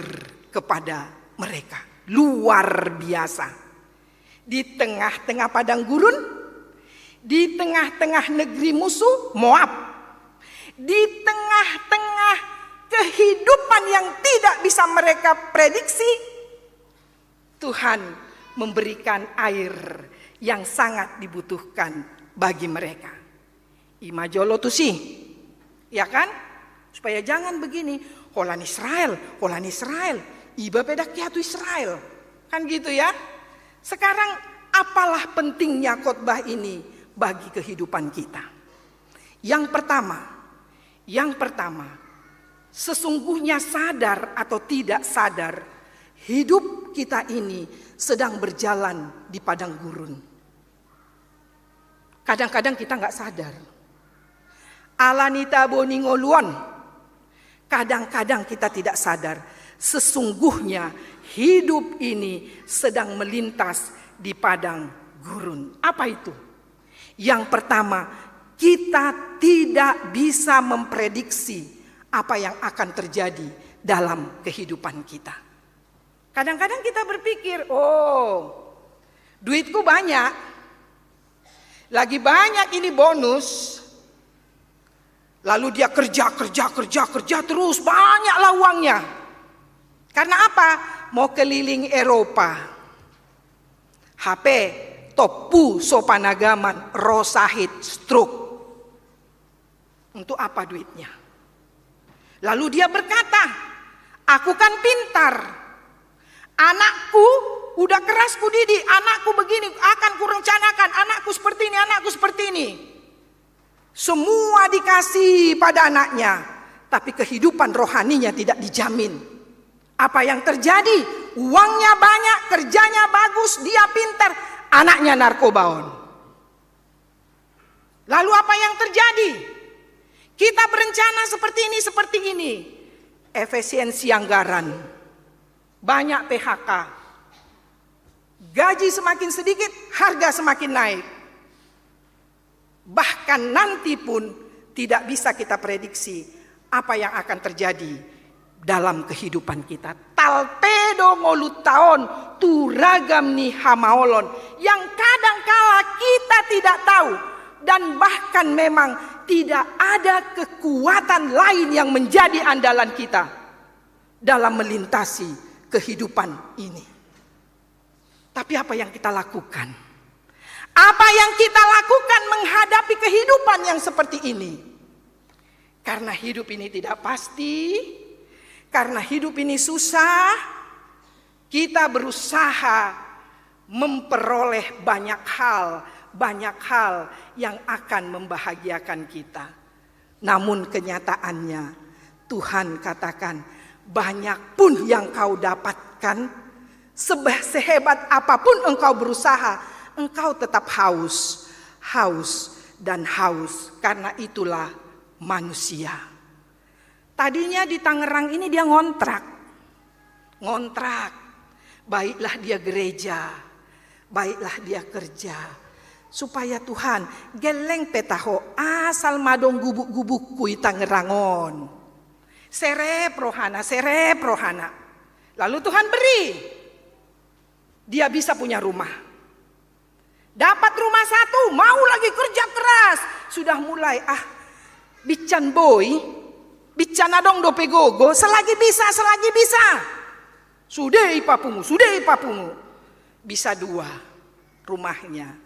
kepada mereka. Luar biasa. Di tengah-tengah padang gurun, di tengah-tengah negeri musuh Moab, di tengah-tengah kehidupan yang tidak bisa mereka prediksi, Tuhan memberikan air yang sangat dibutuhkan bagi mereka. Imajolo tuh sih, ya kan? Supaya jangan begini, holan Israel, iba pedak kiatu Israel, kan gitu ya? Sekarang apalah pentingnya khotbah ini bagi kehidupan kita? Yang pertama, sesungguhnya sadar atau tidak sadar, hidup kita ini sedang berjalan di padang gurun. Kadang-kadang kita nggak sadar. Alanita boningoluan. Kadang-kadang kita tidak sadar. Sesungguhnya hidup ini sedang melintas di padang gurun. Apa itu? Yang pertama, kita tidak bisa memprediksi apa yang akan terjadi dalam kehidupan kita. Kadang-kadang kita berpikir, oh, duitku banyak, lagi banyak ini bonus. Lalu dia kerja terus, banyaklah uangnya. Karena apa? Mau keliling Eropa. HP, topu, sopanagaman, rosahit, stroke. Untuk apa duitnya? Lalu dia berkata, aku kan pintar. Anakku udah keras kudidik, anakku begini, akan kurencanakan, anakku seperti ini, anakku seperti ini. Semua dikasih pada anaknya, tapi kehidupan rohaninya tidak dijamin. Apa yang terjadi? Uangnya banyak, kerjanya bagus, dia pintar, anaknya narkobaon. Lalu apa yang terjadi? Kita berencana seperti ini. Efisiensi anggaran, banyak PHK, gaji semakin sedikit, harga semakin naik. Bahkan nanti pun tidak bisa kita prediksi apa yang akan terjadi dalam kehidupan kita. Talte edo ngolut taon tu ragam ni hamaolon yang kadangkala kita tidak tahu dan bahkan memang tidak ada kekuatan lain yang menjadi andalan kita dalam melintasi kehidupan ini. Tapi apa yang kita lakukan? Apa yang kita lakukan menghadapi kehidupan yang seperti ini? Karena hidup ini tidak pasti, karena hidup ini susah, kita berusaha memperoleh banyak hal yang akan membahagiakan kita. Namun kenyataannya Tuhan katakan, banyak pun yang kau dapatkan, sehebat apapun engkau berusaha, engkau tetap haus dan haus. Karena itulah manusia. Tadinya di Tangerang ini dia ngontrak. Baiklah dia gereja, baiklah dia kerja. Supaya Tuhan geleng petaho asal madong gubuk-gubuk kui Tangerangon. Serep rohana. Lalu Tuhan beri. Dia bisa punya rumah. Dapat rumah satu, mau lagi kerja keras. Sudah mulai bican boy, bican adong dope gogo, selagi bisa. Sudah ipapumu. Bisa 2 rumahnya.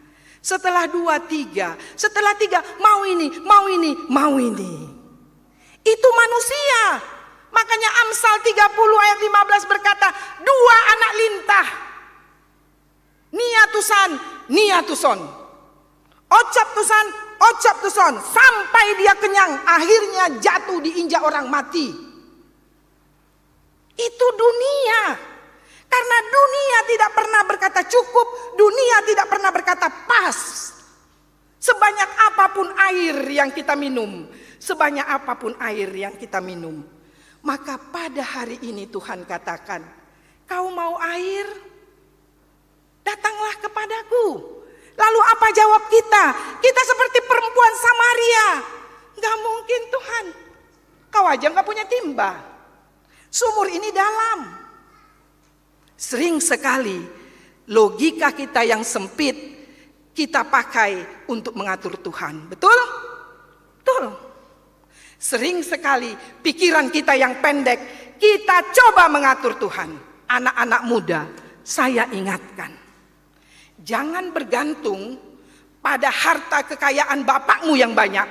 Setelah 2, 3. Setelah 3, mau ini. Itu manusia. Makanya Amsal 30 ayat 15 berkata, 2 anak lintah. Niatuson. Ocap tuson. Sampai dia kenyang, akhirnya jatuh diinjak orang mati. Itu dunia. Karena dunia tidak pernah berkata cukup, dunia tidak pernah berkata pas. Sebanyak apapun air yang kita minum, maka pada hari ini Tuhan katakan, kau mau air? Datanglah kepadaku. Lalu apa jawab kita? Kita seperti perempuan Samaria. Gak mungkin Tuhan, kau aja gak punya timba. Sumur ini dalam. Sering sekali logika kita yang sempit kita pakai untuk mengatur Tuhan. Betul? Sering sekali pikiran kita yang pendek kita coba mengatur Tuhan. Anak-anak muda, saya ingatkan, jangan bergantung pada harta kekayaan bapakmu yang banyak.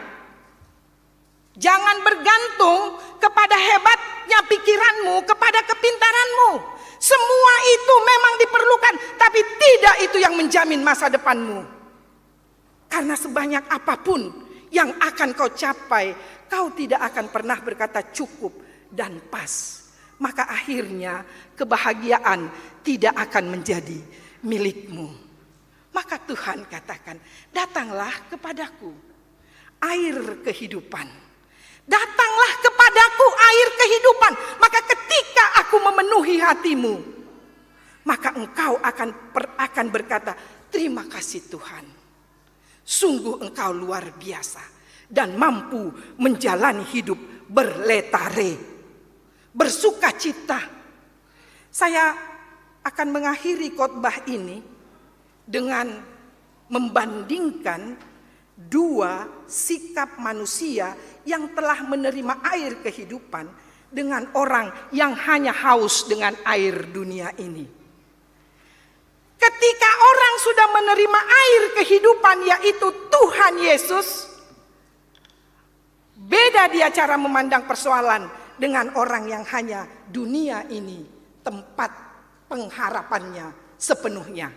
Jangan bergantung kepada hebatnya pikiranmu, kepada kepintaranmu. Semua itu memang diperlukan, tapi tidak itu yang menjamin masa depanmu. Karena sebanyak apapun yang akan kau capai, kau tidak akan pernah berkata cukup dan pas. Maka akhirnya kebahagiaan tidak akan menjadi milikmu. Maka Tuhan katakan, datanglah kepadaku air kehidupan. Datanglah kepadaku air kehidupan. Maka ketika aku memenuhi hatimu, maka engkau akan berkata, terima kasih Tuhan. Sungguh engkau luar biasa dan mampu menjalani hidup berletare, bersuka cita. Saya akan mengakhiri khotbah ini dengan membandingkan 2 sikap manusia yang telah menerima air kehidupan dengan orang yang hanya haus dengan air dunia ini. Ketika orang sudah menerima air kehidupan, yaitu Tuhan Yesus, beda dia cara memandang persoalan dengan orang yang hanya dunia ini tempat pengharapannya sepenuhnya.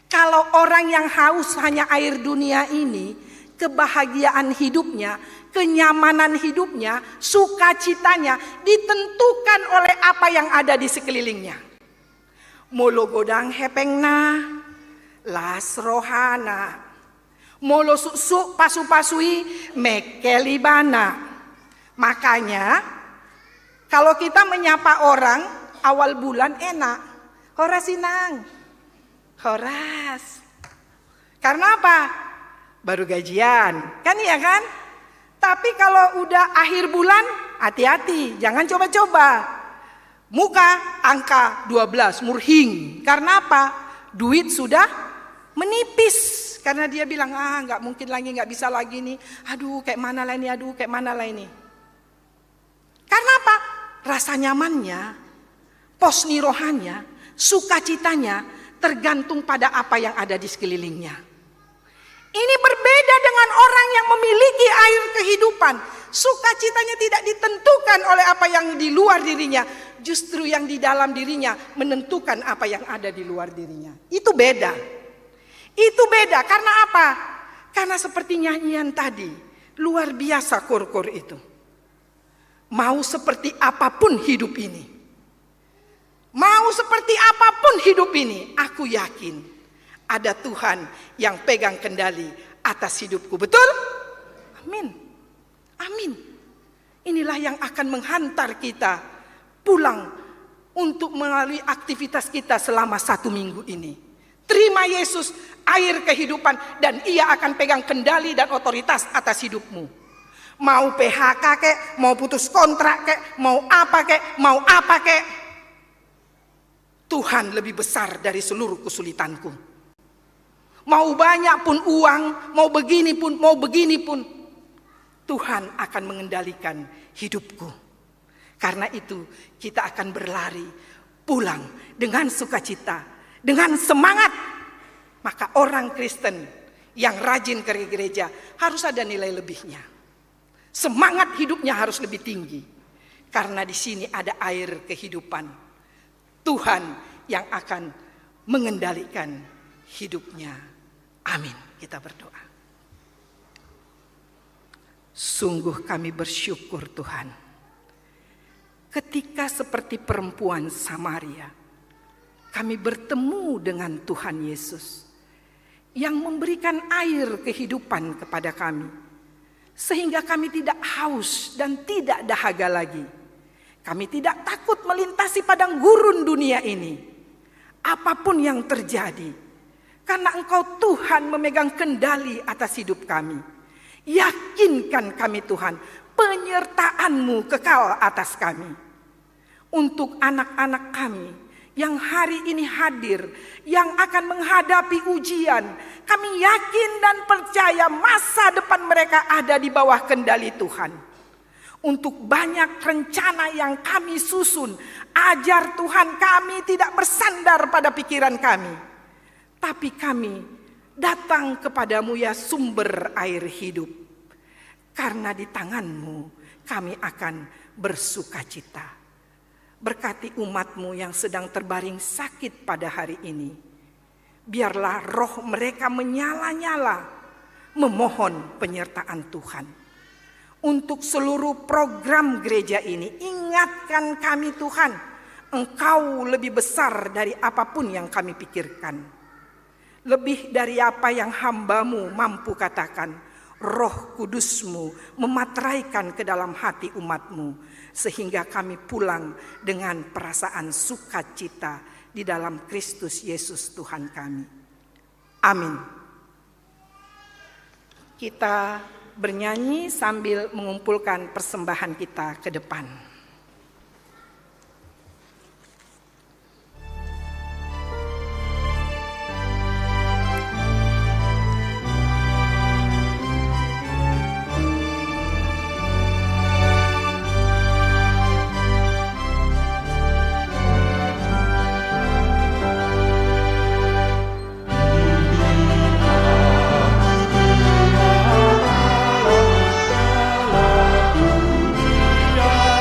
Kalau orang yang haus hanya air dunia ini, kebahagiaan hidupnya, kenyamanan hidupnya, sukacitanya ditentukan oleh apa yang ada di sekelilingnya. Molo godang hepengna, las rohana, molo susuk pasu-pasui, mekelibana. Makanya kalau kita menyapa orang awal bulan enak, horas sinang, horas. Karena apa? Baru gajian, kan iya kan? Tapi kalau udah akhir bulan, hati-hati, jangan coba-coba. Muka angka 12, murhing. Karena apa? Duit sudah menipis. Karena dia bilang, nggak mungkin lagi, nggak bisa lagi nih. Aduh, kayak mana lah ini, aduh, kayak mana lah ini. Karena apa? Rasa nyamannya, posni rohanya, sukacitanya tergantung pada apa yang ada di sekelilingnya. Ini berbeda dengan orang yang memiliki air kehidupan. Sukacitanya tidak ditentukan oleh apa yang di luar dirinya. Justru yang di dalam dirinya menentukan apa yang ada di luar dirinya. Itu beda. Itu beda. Karena apa? Karena seperti nyanyian tadi. Luar biasa kor-kor itu. Mau seperti apapun hidup ini. Mau seperti apapun hidup ini. Aku yakin ada Tuhan yang pegang kendali atas hidupku. Betul? Amin. Amin. Inilah yang akan menghantar kita pulang untuk melalui aktivitas kita selama 1 minggu ini. Terima Yesus, air kehidupan, dan Ia akan pegang kendali dan otoritas atas hidupmu. Mau PHK kek, mau putus kontrak kek, mau apa kek, mau apa kek. Tuhan lebih besar dari seluruh kesulitanku. Mau banyak pun uang, mau begini pun, Tuhan akan mengendalikan hidupku. Karena itu kita akan berlari pulang dengan sukacita, dengan semangat. Maka orang Kristen yang rajin ke gereja harus ada nilai lebihnya. Semangat hidupnya harus lebih tinggi. Karena di sini ada air kehidupan. Tuhan yang akan mengendalikan hidupnya. Amin. Kita berdoa. Sungguh kami bersyukur Tuhan. Ketika seperti perempuan Samaria, kami bertemu dengan Tuhan Yesus yang memberikan air kehidupan kepada kami, sehingga kami tidak haus dan tidak dahaga lagi. Kami tidak takut melintasi padang gurun dunia ini, apapun yang terjadi, karena Engkau Tuhan memegang kendali atas hidup kami. Yakinkan kami Tuhan, penyertaan-Mu kekal atas kami. Untuk anak-anak kami yang hari ini hadir, yang akan menghadapi ujian, kami yakin dan percaya masa depan mereka ada di bawah kendali Tuhan. Untuk banyak rencana yang kami susun, ajar Tuhan kami tidak bersandar pada pikiran kami, tapi kami datang kepadamu ya sumber air hidup. Karena di tangan-Mu kami akan bersukacita. Berkati umat-Mu yang sedang terbaring sakit pada hari ini. Biarlah roh mereka menyala-nyala memohon penyertaan Tuhan. Untuk seluruh program gereja ini, ingatkan kami Tuhan, Engkau lebih besar dari apapun yang kami pikirkan. Lebih dari apa yang hamba-Mu mampu katakan. Roh Kudus-Mu memateraikan ke dalam hati umat-Mu, sehingga kami pulang dengan perasaan sukacita di dalam Kristus Yesus Tuhan kami. Amin. Kita bernyanyi sambil mengumpulkan persembahan kita ke depan.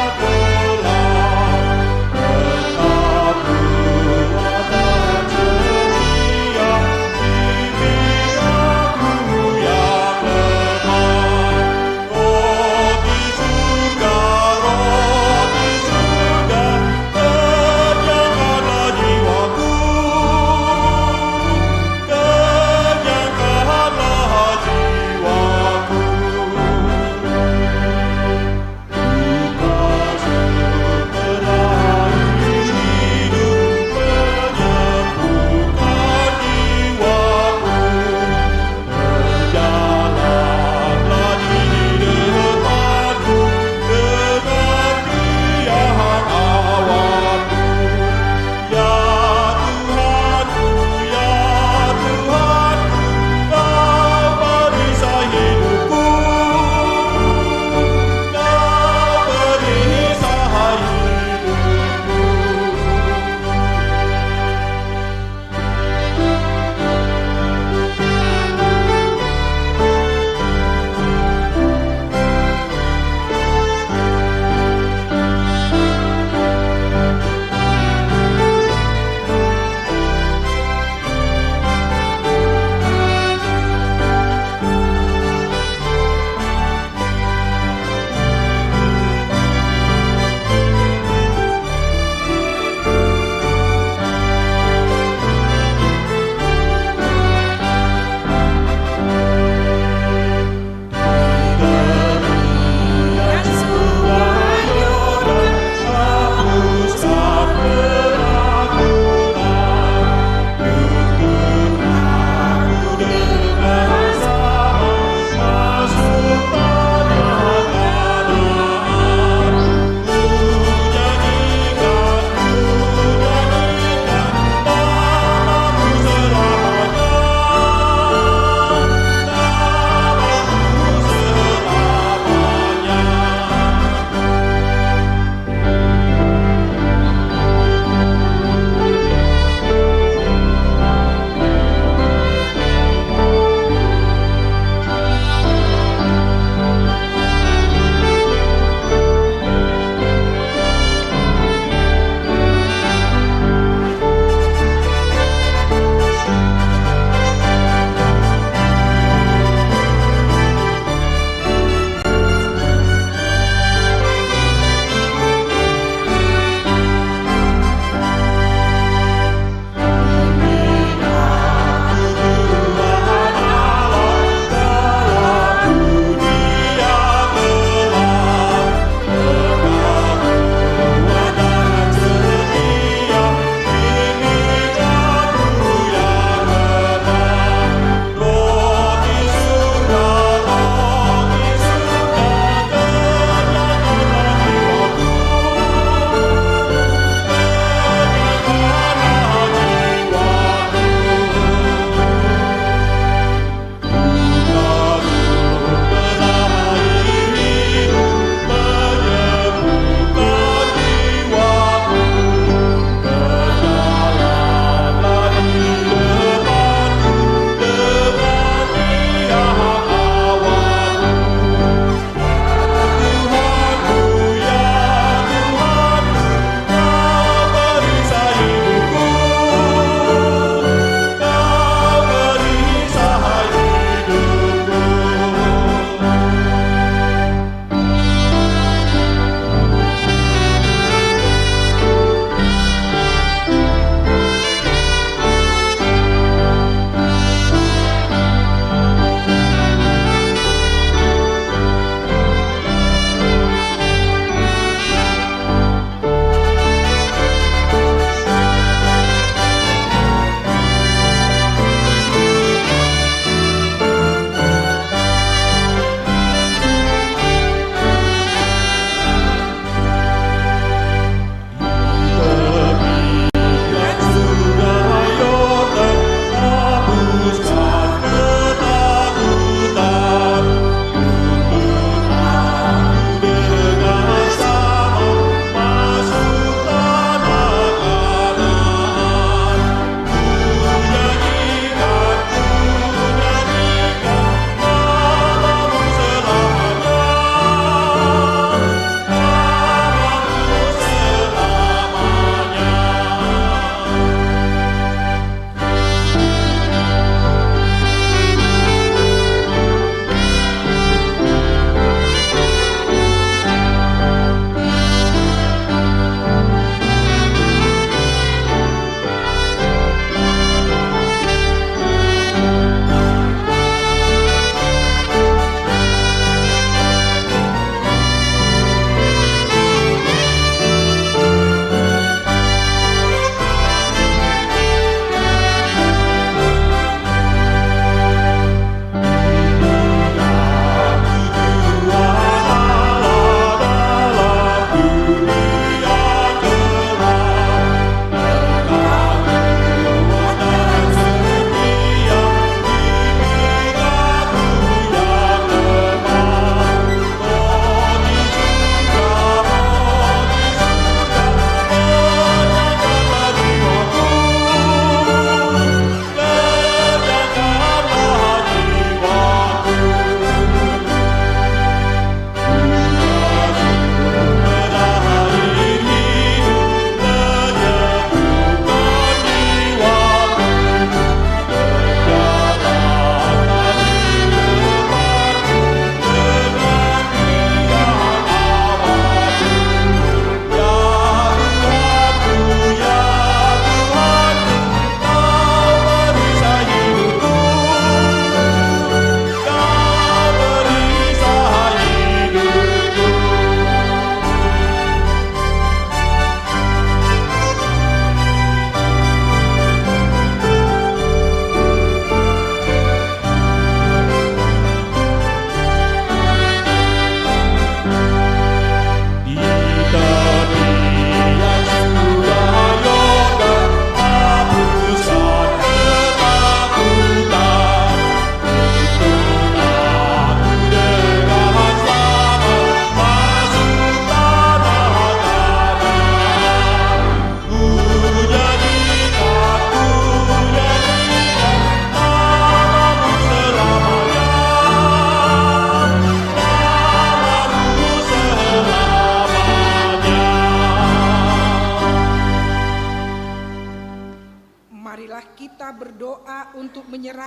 Dunia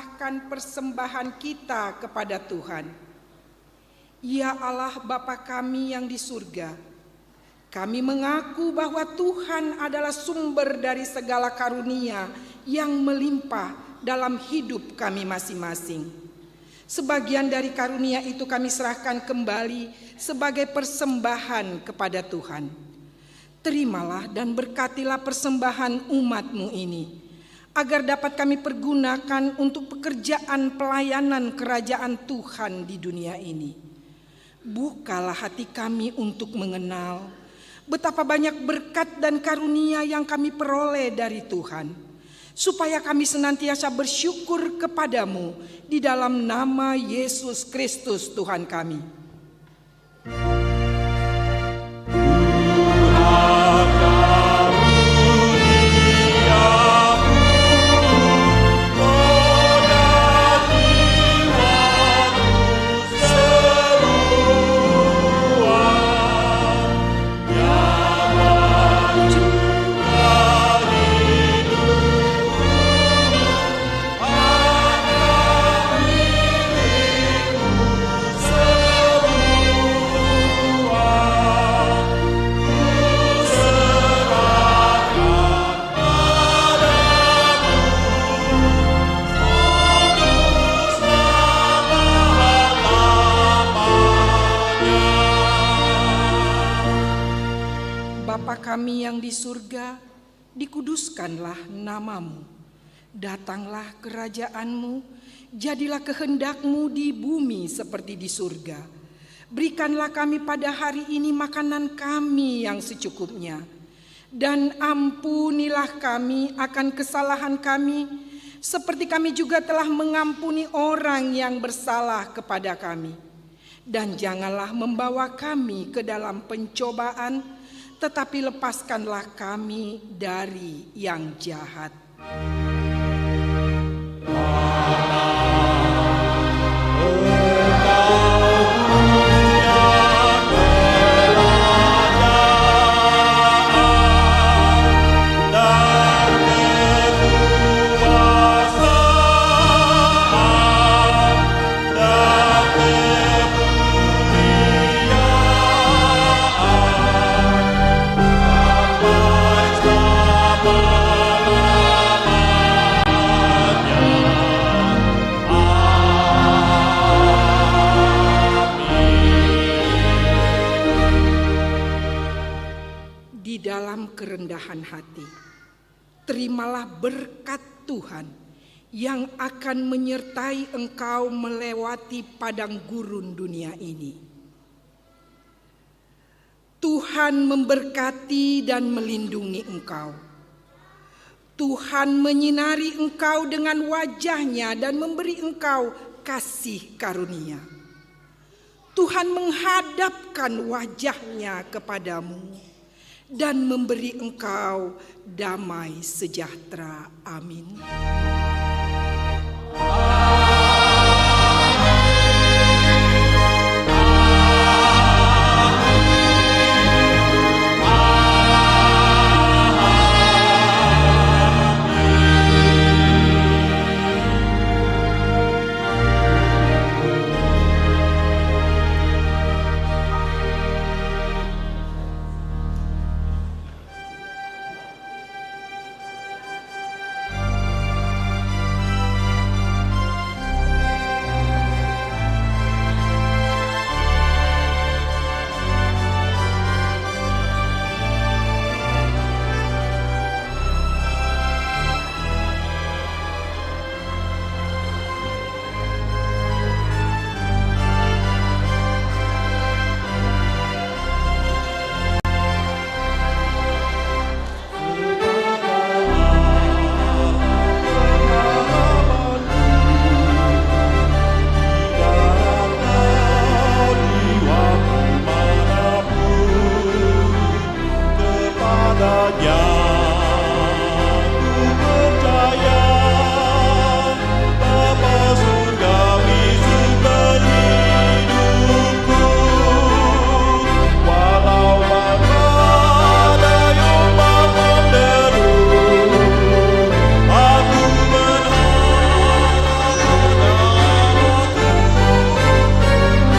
menyerahkan persembahan kita kepada Tuhan. Ya Allah Bapa kami yang di surga, kami mengaku bahwa Tuhan adalah sumber dari segala karunia yang melimpah dalam hidup kami masing-masing. Sebagian dari karunia itu kami serahkan kembali sebagai persembahan kepada Tuhan. Terimalah dan berkatilah persembahan umat-Mu ini, agar dapat kami pergunakan untuk pekerjaan pelayanan kerajaan Tuhan di dunia ini. Bukalah hati kami untuk mengenal betapa banyak berkat dan karunia yang kami peroleh dari Tuhan, supaya kami senantiasa bersyukur kepadamu di dalam nama Yesus Kristus Tuhan kami. Bapa kami yang di surga, dikuduskanlah nama-Mu. Datanglah kerajaan-Mu, jadilah kehendak-Mu di bumi seperti di surga. Berikanlah kami pada hari ini makanan kami yang secukupnya. Dan ampunilah kami akan kesalahan kami, seperti kami juga telah mengampuni orang yang bersalah kepada kami. Dan janganlah membawa kami ke dalam pencobaan, tetapi lepaskanlah kami dari yang jahat. Kerendahan hati, terimalah berkat Tuhan yang akan menyertai engkau melewati padang gurun dunia ini. Tuhan memberkati dan melindungi engkau. Tuhan menyinari engkau dengan wajah-Nya dan memberi engkau kasih karunia. Tuhan menghadapkan wajah-Nya kepadamu dan memberi engkau damai sejahtera. Amin.